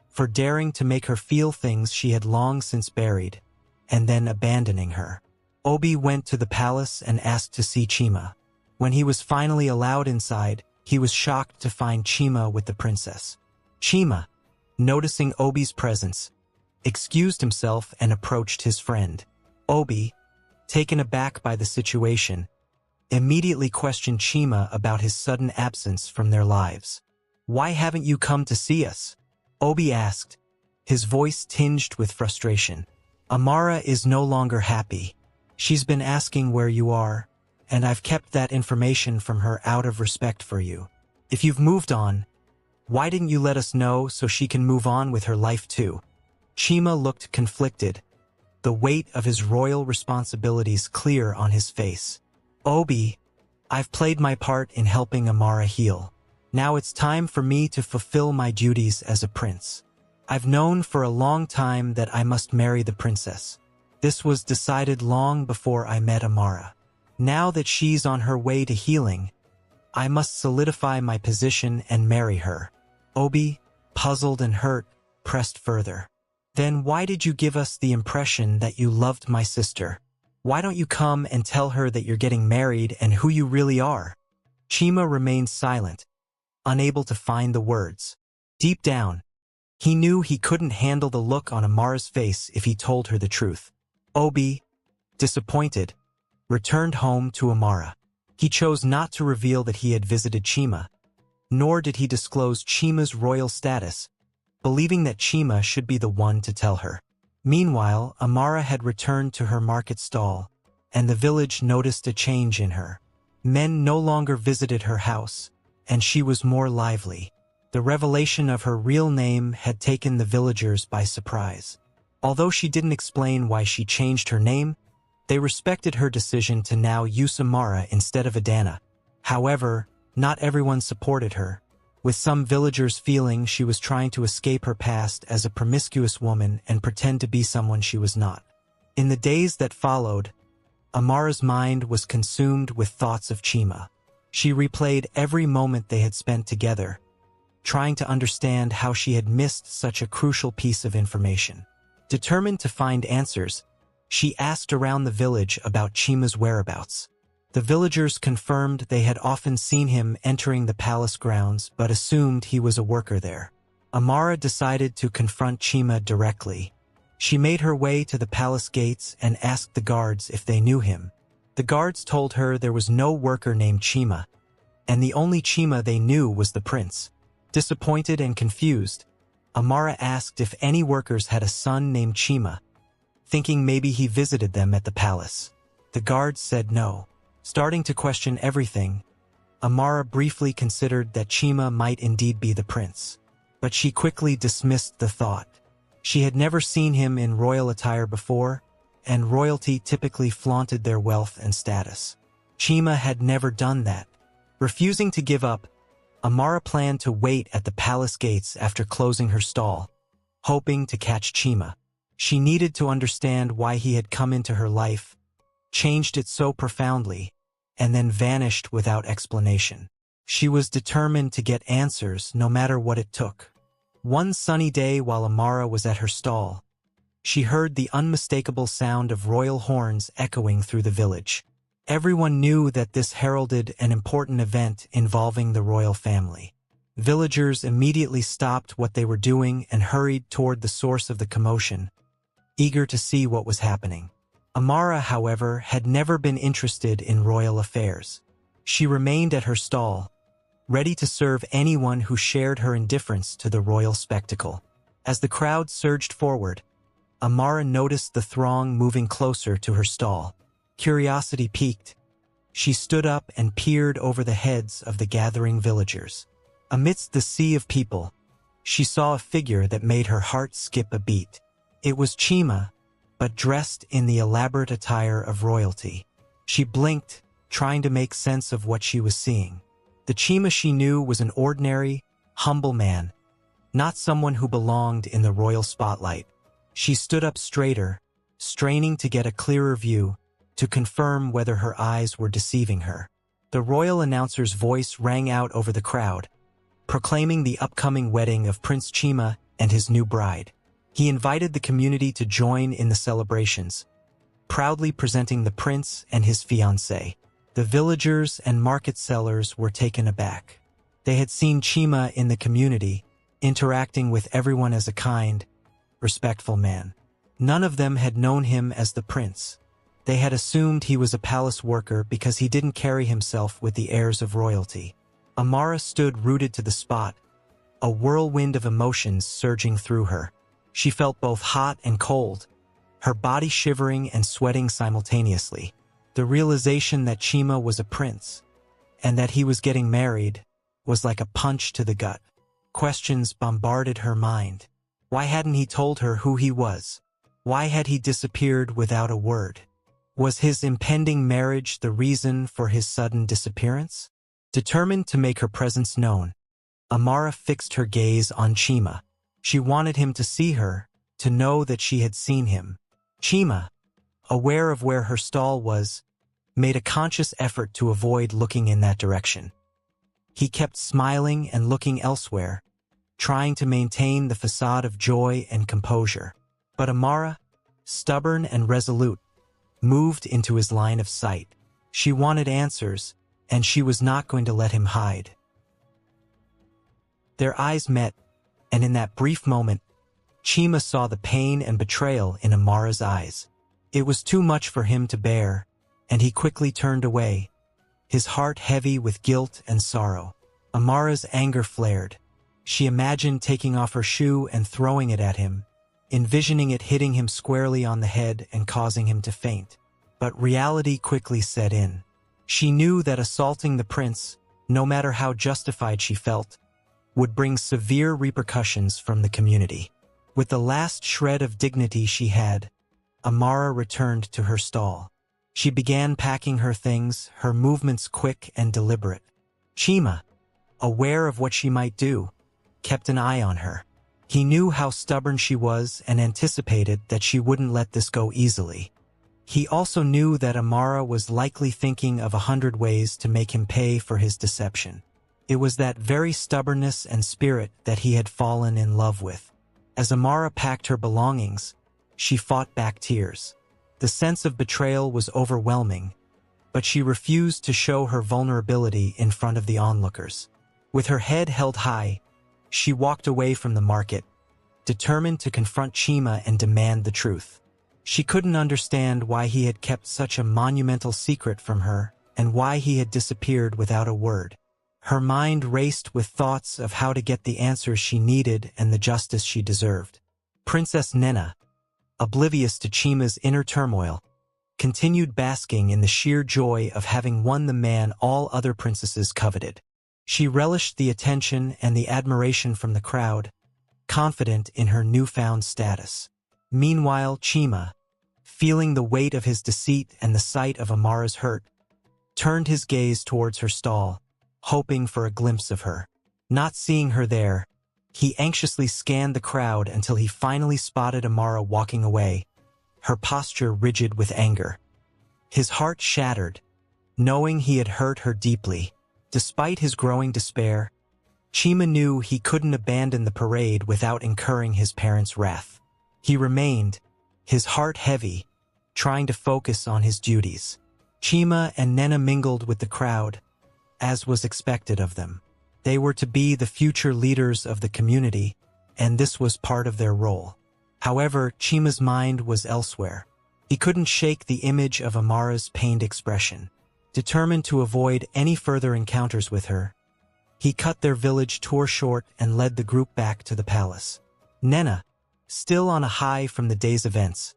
for daring to make her feel things she had long since buried, and then abandoning her. Obi went to the palace and asked to see Chima. When he was finally allowed inside, he was shocked to find Chima with the princess. Chima, noticing Obi's presence, excused himself and approached his friend. Obi, taken aback by the situation, immediately questioned Chima about his sudden absence from their lives. "Why haven't you come to see us?" Obi asked, his voice tinged with frustration. "Amara is no longer happy. She's been asking where you are, and I've kept that information from her out of respect for you. If you've moved on, why didn't you let us know so she can move on with her life too?" Chima looked conflicted, the weight of his royal responsibilities clear on his face. "Obi, I've played my part in helping Amara heal. Now it's time for me to fulfill my duties as a prince. I've known for a long time that I must marry the princess. This was decided long before I met Amara. Now that she's on her way to healing, I must solidify my position and marry her." Obi, puzzled and hurt, pressed further. "Then why did you give us the impression that you loved my sister? Why don't you come and tell her that you're getting married and who you really are?" Chima remained silent, unable to find the words. Deep down, he knew he couldn't handle the look on Amara's face if he told her the truth. Obi, disappointed, returned home to Amara. He chose not to reveal that he had visited Chima, nor did he disclose Chima's royal status, believing that Chima should be the one to tell her. Meanwhile, Amara had returned to her market stall, and the village noticed a change in her. Men no longer visited her house, and she was more lively. The revelation of her real name had taken the villagers by surprise. Although she didn't explain why she changed her name, they respected her decision to now use Amara instead of Adana. However, not everyone supported her, with some villagers feeling she was trying to escape her past as a promiscuous woman and pretend to be someone she was not. In the days that followed, Amara's mind was consumed with thoughts of Chima. She replayed every moment they had spent together, trying to understand how she had missed such a crucial piece of information. Determined to find answers, she asked around the village about Chima's whereabouts. The villagers confirmed they had often seen him entering the palace grounds but assumed he was a worker there. Amara decided to confront Chima directly. She made her way to the palace gates and asked the guards if they knew him. The guards told her there was no worker named Chima, and the only Chima they knew was the prince. Disappointed and confused, Amara asked if any workers had a son named Chima, thinking maybe he visited them at the palace. The guards said no. Starting to question everything, Amara briefly considered that Chima might indeed be the prince. But she quickly dismissed the thought. She had never seen him in royal attire before, and royalty typically flaunted their wealth and status. Chima had never done that. Refusing to give up, Amara planned to wait at the palace gates after closing her stall, hoping to catch Chima. She needed to understand why he had come into her life, changed it so profoundly, and then vanished without explanation. She was determined to get answers no matter what it took. One sunny day while Amara was at her stall, she heard the unmistakable sound of royal horns echoing through the village. Everyone knew that this heralded an important event involving the royal family. Villagers immediately stopped what they were doing and hurried toward the source of the commotion, eager to see what was happening. Amara, however, had never been interested in royal affairs. She remained at her stall, ready to serve anyone who shared her indifference to the royal spectacle. As the crowd surged forward, Amara noticed the throng moving closer to her stall. Curiosity piqued. She stood up and peered over the heads of the gathering villagers. Amidst the sea of people, she saw a figure that made her heart skip a beat. It was Chima, but dressed in the elaborate attire of royalty. She blinked, trying to make sense of what she was seeing. The Chima she knew was an ordinary, humble man, not someone who belonged in the royal spotlight. She stood up straighter, straining to get a clearer view, to confirm whether her eyes were deceiving her. The royal announcer's voice rang out over the crowd, proclaiming the upcoming wedding of Prince Chima and his new bride. He invited the community to join in the celebrations, proudly presenting the prince and his fiancée. The villagers and market sellers were taken aback. They had seen Chima in the community, interacting with everyone as a kind, respectful man. None of them had known him as the prince. They had assumed he was a palace worker because he didn't carry himself with the airs of royalty. Amara stood rooted to the spot, a whirlwind of emotions surging through her. She felt both hot and cold, her body shivering and sweating simultaneously. The realization that Chima was a prince, and that he was getting married, was like a punch to the gut. Questions bombarded her mind. Why hadn't he told her who he was? Why had he disappeared without a word? Was his impending marriage the reason for his sudden disappearance? Determined to make her presence known, Amara fixed her gaze on Chima. She wanted him to see her, to know that she had seen him. Chima, aware of where her stall was, made a conscious effort to avoid looking in that direction. He kept smiling and looking elsewhere, trying to maintain the facade of joy and composure. But Amara, stubborn and resolute, moved into his line of sight. She wanted answers, and she was not going to let him hide. Their eyes met, and in that brief moment, Chima saw the pain and betrayal in Amara's eyes. It was too much for him to bear, and he quickly turned away, his heart heavy with guilt and sorrow. Amara's anger flared. She imagined taking off her shoe and throwing it at him, envisioning it hitting him squarely on the head and causing him to faint. But reality quickly set in. She knew that assaulting the prince, no matter how justified she felt, would bring severe repercussions from the community. With the last shred of dignity she had, Amara returned to her stall. She began packing her things, her movements quick and deliberate. Chima, aware of what she might do, kept an eye on her. He knew how stubborn she was and anticipated that she wouldn't let this go easily. He also knew that Amara was likely thinking of 100 ways to make him pay for his deception. It was that very stubbornness and spirit that he had fallen in love with. As Amara packed her belongings, she fought back tears. The sense of betrayal was overwhelming, but she refused to show her vulnerability in front of the onlookers. With her head held high, she walked away from the market, determined to confront Chima and demand the truth. She couldn't understand why he had kept such a monumental secret from her and why he had disappeared without a word. Her mind raced with thoughts of how to get the answers she needed and the justice she deserved. Princess Nena, oblivious to Chima's inner turmoil, continued basking in the sheer joy of having won the man all other princesses coveted. She relished the attention and the admiration from the crowd, confident in her newfound status. Meanwhile, Chima, feeling the weight of his deceit and the sight of Amara's hurt, turned his gaze towards her stall, hoping for a glimpse of her. Not seeing her there, he anxiously scanned the crowd until he finally spotted Amara walking away, her posture rigid with anger. His heart shattered, knowing he had hurt her deeply. Despite his growing despair, Chima knew he couldn't abandon the parade without incurring his parents' wrath. He remained, his heart heavy, trying to focus on his duties. Chima and Nena mingled with the crowd, as was expected of them. They were to be the future leaders of the community, and this was part of their role. However, Chima's mind was elsewhere. He couldn't shake the image of Amara's pained expression. Determined to avoid any further encounters with her, he cut their village tour short and led the group back to the palace. Nena, still on a high from the day's events,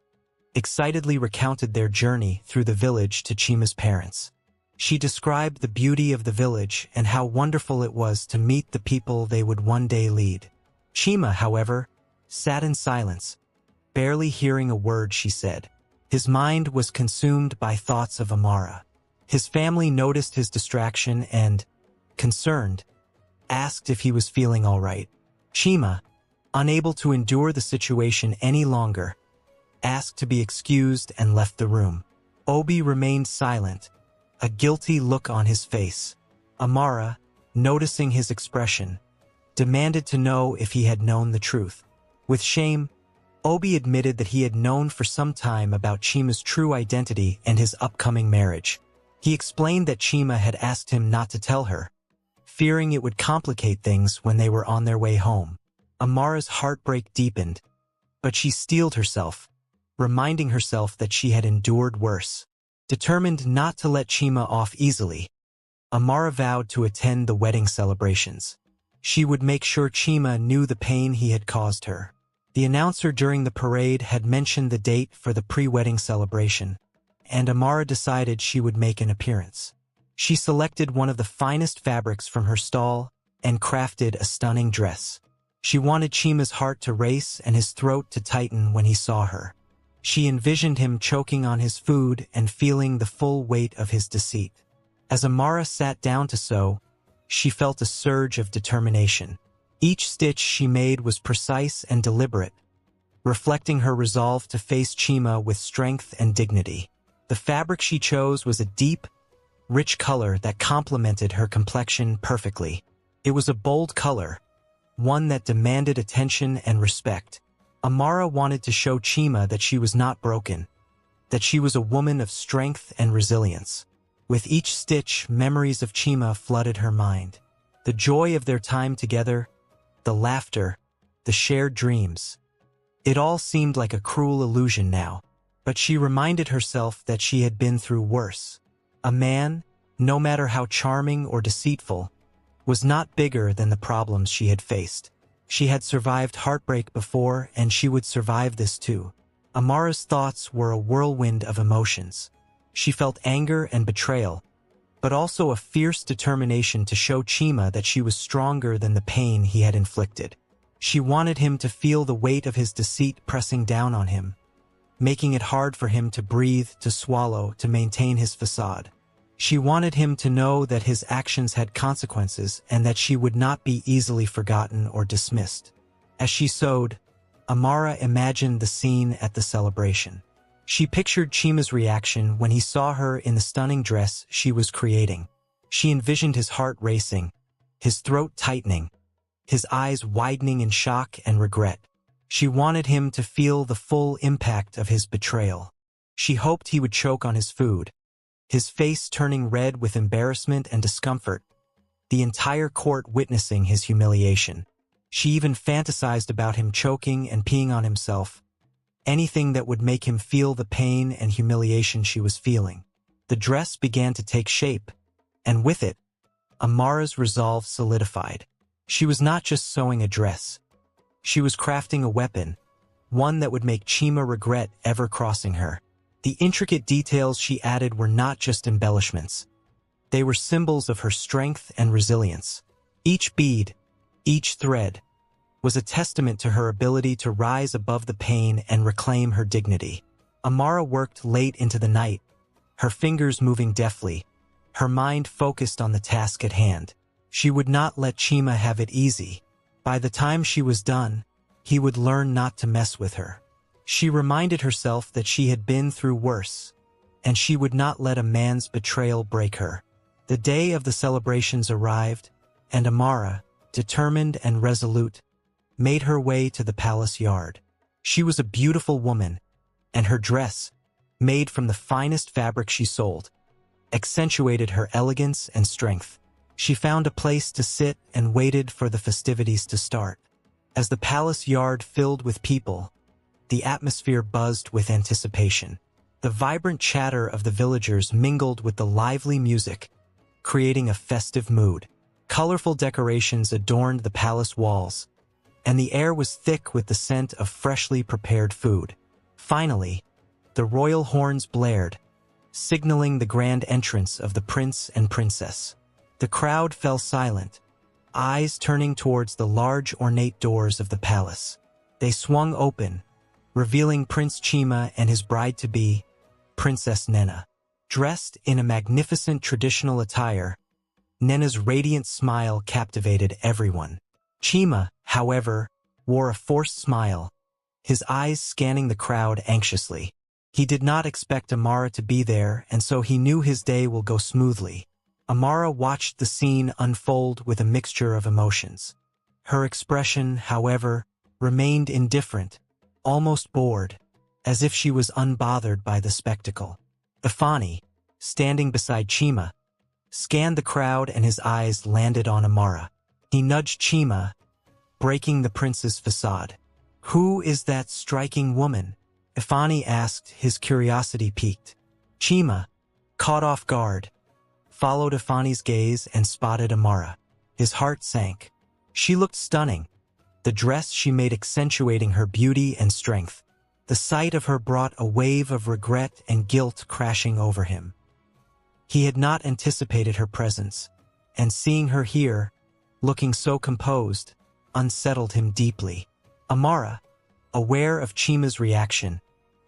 excitedly recounted their journey through the village to Chima's parents. She described the beauty of the village and how wonderful it was to meet the people they would one day lead. Chima, however, sat in silence, barely hearing a word she said. His mind was consumed by thoughts of Amara. His family noticed his distraction and, concerned, asked if he was feeling all right. Chima, unable to endure the situation any longer, asked to be excused and left the room. Obi remained silent, a guilty look on his face. Amara, noticing his expression, demanded to know if he had known the truth. With shame, Obi admitted that he had known for some time about Chima's true identity and his upcoming marriage. He explained that Chima had asked him not to tell her, fearing it would complicate things when they were on their way home. Amara's heartbreak deepened, but she steeled herself, reminding herself that she had endured worse. Determined not to let Chima off easily, Amara vowed to attend the wedding celebrations. She would make sure Chima knew the pain he had caused her. The announcer during the parade had mentioned the date for the pre-wedding celebration, and Amara decided she would make an appearance. She selected one of the finest fabrics from her stall and crafted a stunning dress. She wanted Chima's heart to race and his throat to tighten when he saw her. She envisioned him choking on his food and feeling the full weight of his deceit. As Amara sat down to sew, she felt a surge of determination. Each stitch she made was precise and deliberate, reflecting her resolve to face Chima with strength and dignity. The fabric she chose was a deep, rich color that complemented her complexion perfectly. It was a bold color, one that demanded attention and respect. Amara wanted to show Chima that she was not broken, that she was a woman of strength and resilience. With each stitch, memories of Chima flooded her mind. The joy of their time together, the laughter, the shared dreams. It all seemed like a cruel illusion now. But she reminded herself that she had been through worse. A man, no matter how charming or deceitful, was not bigger than the problems she had faced. She had survived heartbreak before, and she would survive this too. Amara's thoughts were a whirlwind of emotions. She felt anger and betrayal, but also a fierce determination to show Chima that she was stronger than the pain he had inflicted. She wanted him to feel the weight of his deceit pressing down on him, making it hard for him to breathe, to swallow, to maintain his facade. She wanted him to know that his actions had consequences and that she would not be easily forgotten or dismissed. As she sewed, Amara imagined the scene at the celebration. She pictured Chima's reaction when he saw her in the stunning dress she was creating. She envisioned his heart racing, his throat tightening, his eyes widening in shock and regret. She wanted him to feel the full impact of his betrayal. She hoped he would choke on his food, his face turning red with embarrassment and discomfort, the entire court witnessing his humiliation. She even fantasized about him choking and peeing on himself, anything that would make him feel the pain and humiliation she was feeling. The dress began to take shape, and with it, Amara's resolve solidified. She was not just sewing a dress. She was crafting a weapon, one that would make Chima regret ever crossing her. The intricate details she added were not just embellishments. They were symbols of her strength and resilience. Each bead, each thread, was a testament to her ability to rise above the pain and reclaim her dignity. Amara worked late into the night, her fingers moving deftly, her mind focused on the task at hand. She would not let Chima have it easy. By the time she was done, he would learn not to mess with her. She reminded herself that she had been through worse, and she would not let a man's betrayal break her. The day of the celebrations arrived, and Amara, determined and resolute, made her way to the palace yard. She was a beautiful woman, and her dress, made from the finest fabric she sold, accentuated her elegance and strength. She found a place to sit and waited for the festivities to start. As the palace yard filled with people, the atmosphere buzzed with anticipation. The vibrant chatter of the villagers mingled with the lively music, creating a festive mood. Colorful decorations adorned the palace walls, and the air was thick with the scent of freshly prepared food. Finally, the royal horns blared, signaling the grand entrance of the prince and princess. The crowd fell silent, eyes turning towards the large ornate doors of the palace. They swung open, revealing Prince Chima and his bride-to-be, Princess Nena. Dressed in a magnificent traditional attire, Nena's radiant smile captivated everyone. Chima, however, wore a forced smile, his eyes scanning the crowd anxiously. He did not expect Amara to be there, and so he knew his day will go smoothly. Amara watched the scene unfold with a mixture of emotions. Her expression, however, remained indifferent, almost bored, as if she was unbothered by the spectacle. Ifani, standing beside Chima, scanned the crowd and his eyes landed on Amara. He nudged Chima, breaking the prince's facade. "Who is that striking woman?" Ifani asked, his curiosity piqued. Chima, caught off guard, followed Ifani's gaze and spotted Amara. His heart sank. She looked stunning, the dress she made accentuating her beauty and strength. The sight of her brought a wave of regret and guilt crashing over him. He had not anticipated her presence, and seeing her here, looking so composed, unsettled him deeply. Amara, aware of Chima's reaction,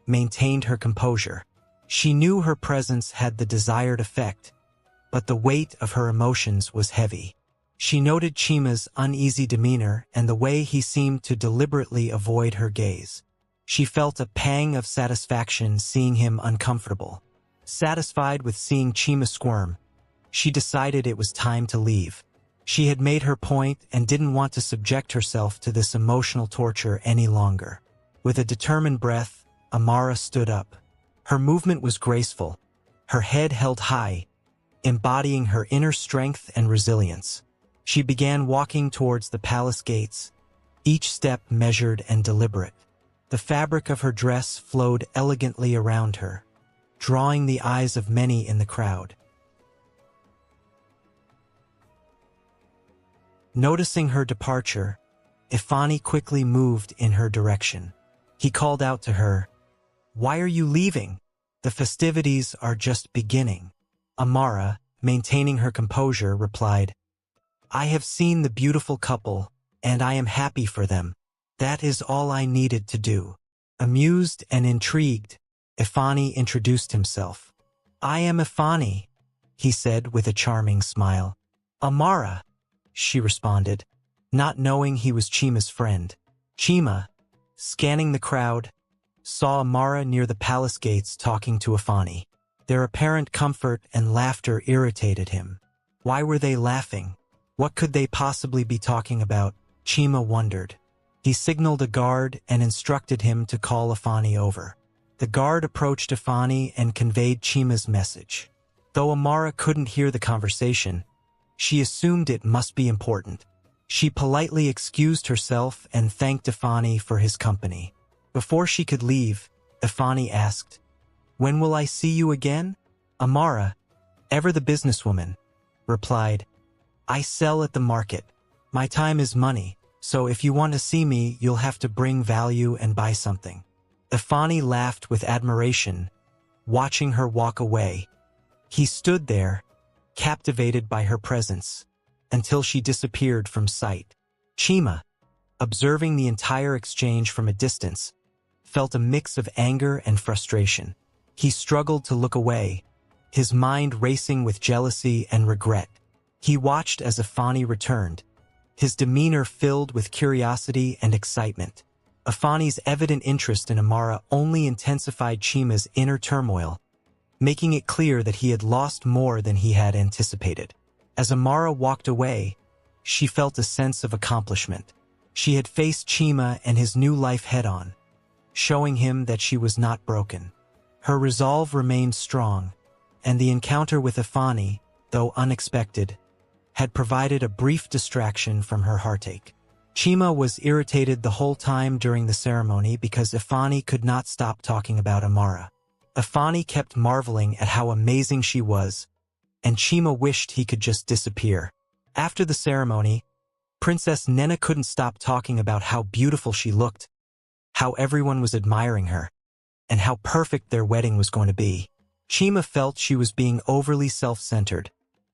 maintained her composure. She knew her presence had the desired effect, but the weight of her emotions was heavy. She noted Chima's uneasy demeanor and the way he seemed to deliberately avoid her gaze. She felt a pang of satisfaction seeing him uncomfortable. Satisfied with seeing Chima squirm, she decided it was time to leave. She had made her point and didn't want to subject herself to this emotional torture any longer. With a determined breath, Amara stood up. Her movement was graceful, her head held high, embodying her inner strength and resilience. She began walking towards the palace gates, each step measured and deliberate. The fabric of her dress flowed elegantly around her, drawing the eyes of many in the crowd. Noticing her departure, Ifani quickly moved in her direction. He called out to her, "Why are you leaving? The festivities are just beginning." Amara, maintaining her composure, replied, "I have seen the beautiful couple, and I am happy for them. That is all I needed to do." Amused and intrigued, Ifani introduced himself. "I am Ifani," he said with a charming smile. "Amara," she responded, not knowing he was Chima's friend. Chima, scanning the crowd, saw Amara near the palace gates talking to Ifani. Their apparent comfort and laughter irritated him. Why were they laughing? What could they possibly be talking about? Chima wondered. He signaled a guard and instructed him to call Ifani over. The guard approached Ifani and conveyed Chima's message. Though Amara couldn't hear the conversation, she assumed it must be important. She politely excused herself and thanked Ifani for his company. Before she could leave, Ifani asked, "When will I see you again?" Amara, ever the businesswoman, replied, "I sell at the market. My time is money, so if you want to see me, you'll have to bring value and buy something." Ifani laughed with admiration, watching her walk away. He stood there, captivated by her presence, until she disappeared from sight. Chima, observing the entire exchange from a distance, felt a mix of anger and frustration. He struggled to look away, his mind racing with jealousy and regret. He watched as Ifani returned, his demeanor filled with curiosity and excitement. Ifani's evident interest in Amara only intensified Chima's inner turmoil, making it clear that he had lost more than he had anticipated. As Amara walked away, she felt a sense of accomplishment. She had faced Chima and his new life head-on, showing him that she was not broken. Her resolve remained strong, and the encounter with Ifani, though unexpected, had provided a brief distraction from her heartache. Chima was irritated the whole time during the ceremony because Ifani could not stop talking about Amara. Ifani kept marveling at how amazing she was, and Chima wished he could just disappear. After the ceremony, Princess Nena couldn't stop talking about how beautiful she looked, how everyone was admiring her, and how perfect their wedding was going to be. Chima felt she was being overly self-centered,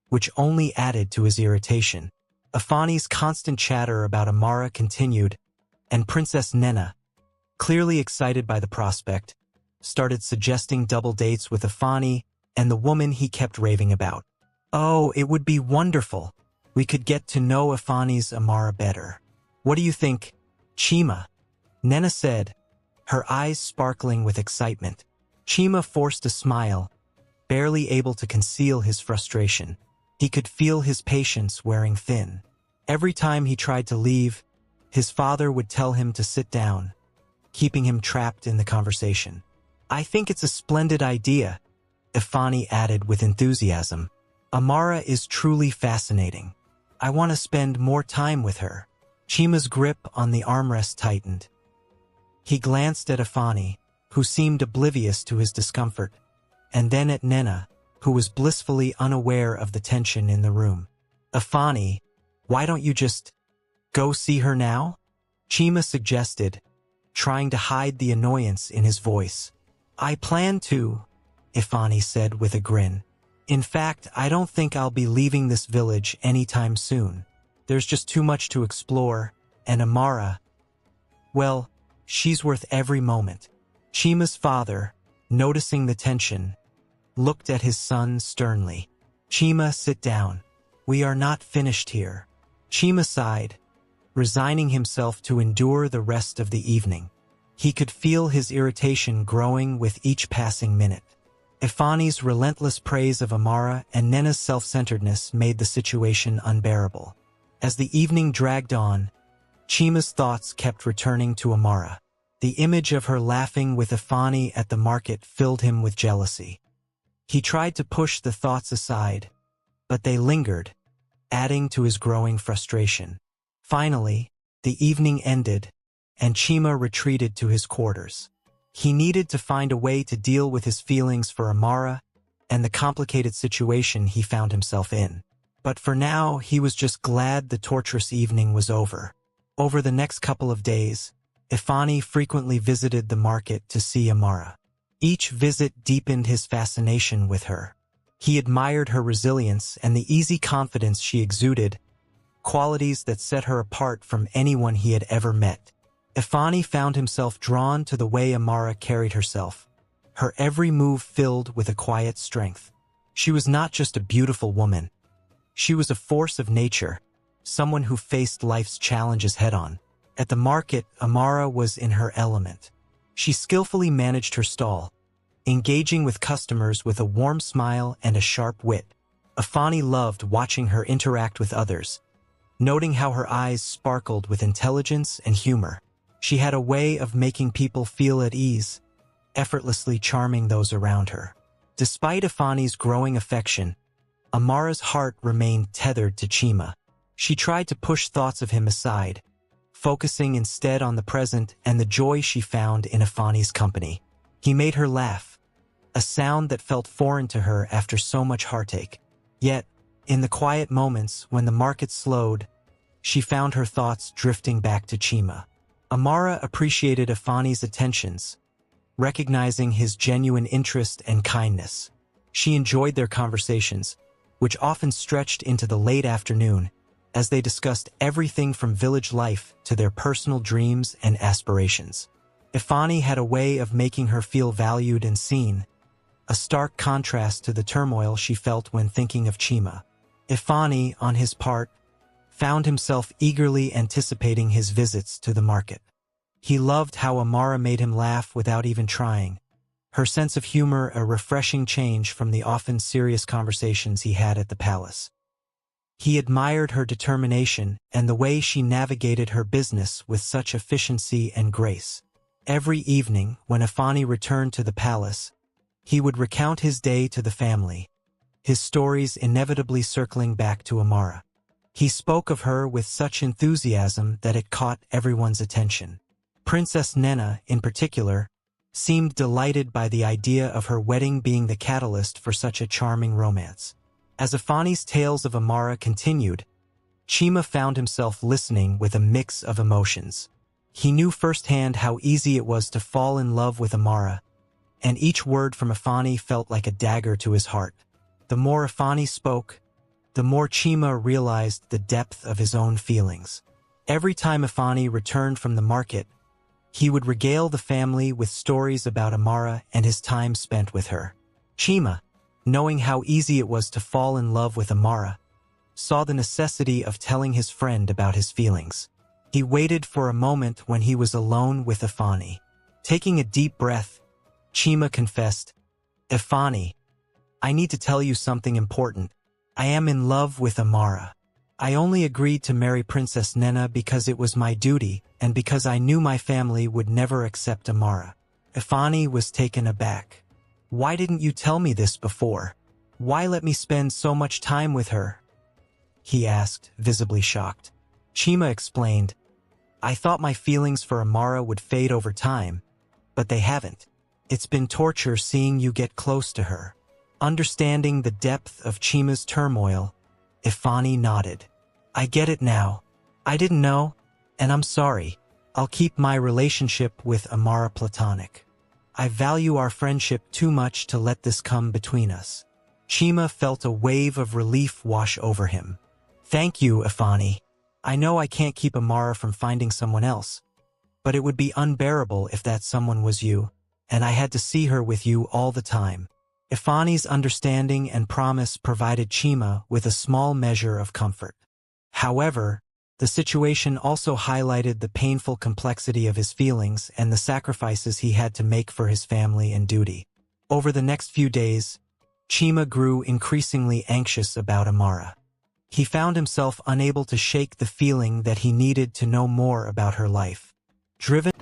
which only added to his irritation. Ifani's constant chatter about Amara continued, and Princess Nena, clearly excited by the prospect, started suggesting double dates with Ifani and the woman he kept raving about. "Oh, it would be wonderful. We could get to know Ifani's Amara better. What do you think, Chima?" Nena said, her eyes sparkling with excitement. Chima forced a smile, barely able to conceal his frustration. He could feel his patience wearing thin. Every time he tried to leave, his father would tell him to sit down, keeping him trapped in the conversation. "I think it's a splendid idea," Ifani added with enthusiasm. "Amara is truly fascinating. I want to spend more time with her." Chima's grip on the armrest tightened. He glanced at Ifani, who seemed oblivious to his discomfort, and then at Nena, who was blissfully unaware of the tension in the room. "Ifani, why don't you just go see her now?" Chima suggested, trying to hide the annoyance in his voice. "I plan to," Ifani said with a grin. "In fact, I don't think I'll be leaving this village anytime soon. There's just too much to explore, and Amara, well, she's worth every moment." Chima's father, noticing the tension, looked at his son sternly. "Chima, sit down. We are not finished here." Chima sighed, resigning himself to endure the rest of the evening. He could feel his irritation growing with each passing minute. Ifani's relentless praise of Amara and Nena's self-centeredness made the situation unbearable. As the evening dragged on, Chima's thoughts kept returning to Amara. The image of her laughing with Ifani at the market filled him with jealousy. He tried to push the thoughts aside, but they lingered, adding to his growing frustration. Finally, the evening ended, and Chima retreated to his quarters. He needed to find a way to deal with his feelings for Amara and the complicated situation he found himself in. But for now, he was just glad the torturous evening was over. Over the next couple of days, Ifani frequently visited the market to see Amara. Each visit deepened his fascination with her. He admired her resilience and the easy confidence she exuded, qualities that set her apart from anyone he had ever met. Ifani found himself drawn to the way Amara carried herself, her every move filled with a quiet strength. She was not just a beautiful woman. She was a force of nature, someone who faced life's challenges head-on. At the market, Amara was in her element. She skillfully managed her stall, engaging with customers with a warm smile and a sharp wit. Ifani loved watching her interact with others, noting how her eyes sparkled with intelligence and humor. She had a way of making people feel at ease, effortlessly charming those around her. Despite Ifani's growing affection, Amara's heart remained tethered to Chima. She tried to push thoughts of him aside, focusing instead on the present and the joy she found in Ifani's company. He made her laugh, a sound that felt foreign to her after so much heartache. Yet, in the quiet moments when the market slowed, she found her thoughts drifting back to Chima. Amara appreciated Ifani's attentions, recognizing his genuine interest and kindness. She enjoyed their conversations, which often stretched into the late afternoon, as they discussed everything from village life to their personal dreams and aspirations. Ifani had a way of making her feel valued and seen, a stark contrast to the turmoil she felt when thinking of Chima. Ifani, on his part, found himself eagerly anticipating his visits to the market. He loved how Amara made him laugh without even trying, her sense of humor a refreshing change from the often serious conversations he had at the palace. He admired her determination and the way she navigated her business with such efficiency and grace. Every evening, when Ifani returned to the palace, he would recount his day to the family, his stories inevitably circling back to Amara. He spoke of her with such enthusiasm that it caught everyone's attention. Princess Nena, in particular, seemed delighted by the idea of her wedding being the catalyst for such a charming romance. As Ifani's tales of Amara continued, Chima found himself listening with a mix of emotions. He knew firsthand how easy it was to fall in love with Amara, and each word from Ifani felt like a dagger to his heart. The more Ifani spoke, the more Chima realized the depth of his own feelings. Every time Ifani returned from the market, he would regale the family with stories about Amara and his time spent with her. Chima, knowing how easy it was to fall in love with Amara, saw the necessity of telling his friend about his feelings. He waited for a moment when he was alone with Ifani. Taking a deep breath, Chima confessed, "Ifani, I need to tell you something important. I am in love with Amara. I only agreed to marry Princess Nena because it was my duty and because I knew my family would never accept Amara." Ifani was taken aback. "Why didn't you tell me this before? Why let me spend so much time with her?" he asked, visibly shocked. Chima explained, "I thought my feelings for Amara would fade over time, but they haven't. It's been torture seeing you get close to her." Understanding the depth of Chima's turmoil, Ifani nodded. "I get it now. I didn't know, and I'm sorry. I'll keep my relationship with Amara platonic. I value our friendship too much to let this come between us." Chima felt a wave of relief wash over him. "Thank you, Ifani. I know I can't keep Amara from finding someone else, but it would be unbearable if that someone was you, and I had to see her with you all the time." Ifani's understanding and promise provided Chima with a small measure of comfort. However, the situation also highlighted the painful complexity of his feelings and the sacrifices he had to make for his family and duty. Over the next few days, Chima grew increasingly anxious about Amara. He found himself unable to shake the feeling that he needed to know more about her life. Driven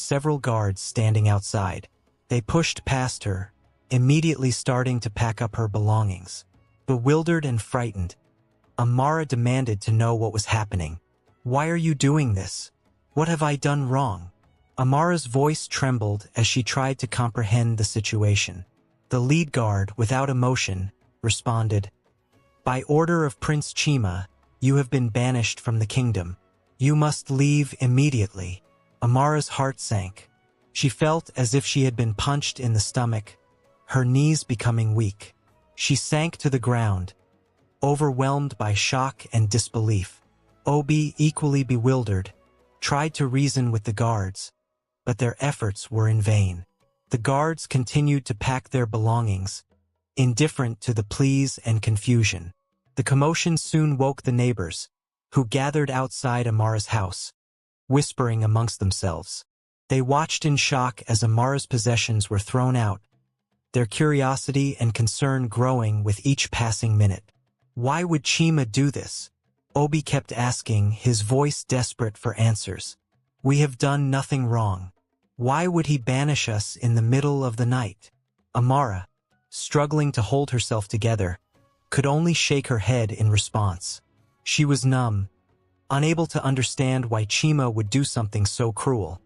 several guards standing outside. They pushed past her, immediately starting to pack up her belongings. Bewildered and frightened, Amara demanded to know what was happening. "Why are you doing this? What have I done wrong?" Amara's voice trembled as she tried to comprehend the situation. The lead guard, without emotion, responded, "By order of Prince Chima, you have been banished from the kingdom. You must leave immediately." Amara's heart sank. She felt as if she had been punched in the stomach, her knees becoming weak. She sank to the ground, overwhelmed by shock and disbelief. Obi, equally bewildered, tried to reason with the guards, but their efforts were in vain. The guards continued to pack their belongings, indifferent to the pleas and confusion. The commotion soon woke the neighbors, who gathered outside Amara's house, whispering amongst themselves. They watched in shock as Amara's possessions were thrown out, their curiosity and concern growing with each passing minute. Why would Chima do this? Obi kept asking, his voice desperate for answers. "We have done nothing wrong. Why would he banish us in the middle of the night?" Amara, struggling to hold herself together, could only shake her head in response. She was numb, unable to understand why Chima would do something so cruel.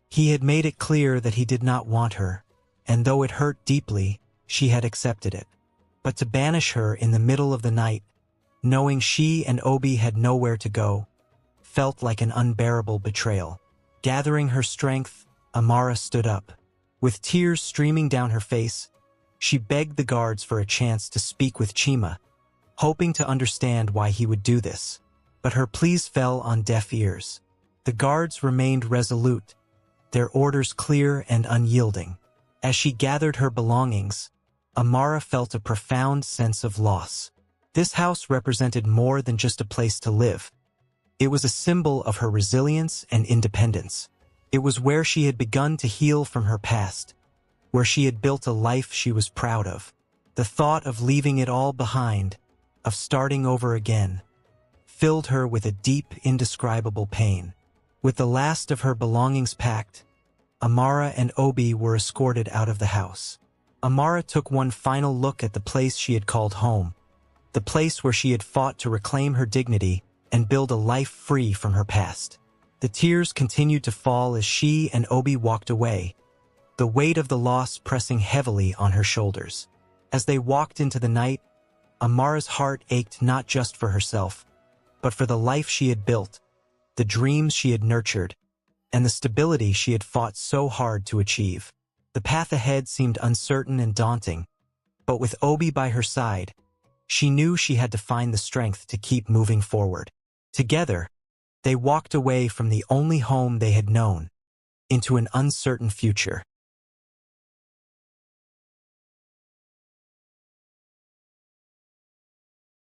He had made it clear that he did not want her, and though it hurt deeply, she had accepted it. But to banish her in the middle of the night, knowing she and Obi had nowhere to go, felt like an unbearable betrayal. Gathering her strength, Amara stood up. With tears streaming down her face, she begged the guards for a chance to speak with Chima, hoping to understand why he would do this. But her pleas fell on deaf ears. The guards remained resolute, their orders clear and unyielding. As she gathered her belongings, Amara felt a profound sense of loss. This house represented more than just a place to live. It was a symbol of her resilience and independence. It was where she had begun to heal from her past, where she had built a life she was proud of. The thought of leaving it all behind, of starting over again, filled her with a deep, indescribable pain. With the last of her belongings packed, Amara and Obi were escorted out of the house. Amara took one final look at the place she had called home, the place where she had fought to reclaim her dignity and build a life free from her past. The tears continued to fall as she and Obi walked away, the weight of the loss pressing heavily on her shoulders. As they walked into the night, Amara's heart ached not just for herself, but for the life she had built, the dreams she had nurtured, and the stability she had fought so hard to achieve. The path ahead seemed uncertain and daunting, but with Obi by her side, she knew she had to find the strength to keep moving forward. Together, they walked away from the only home they had known, into an uncertain future.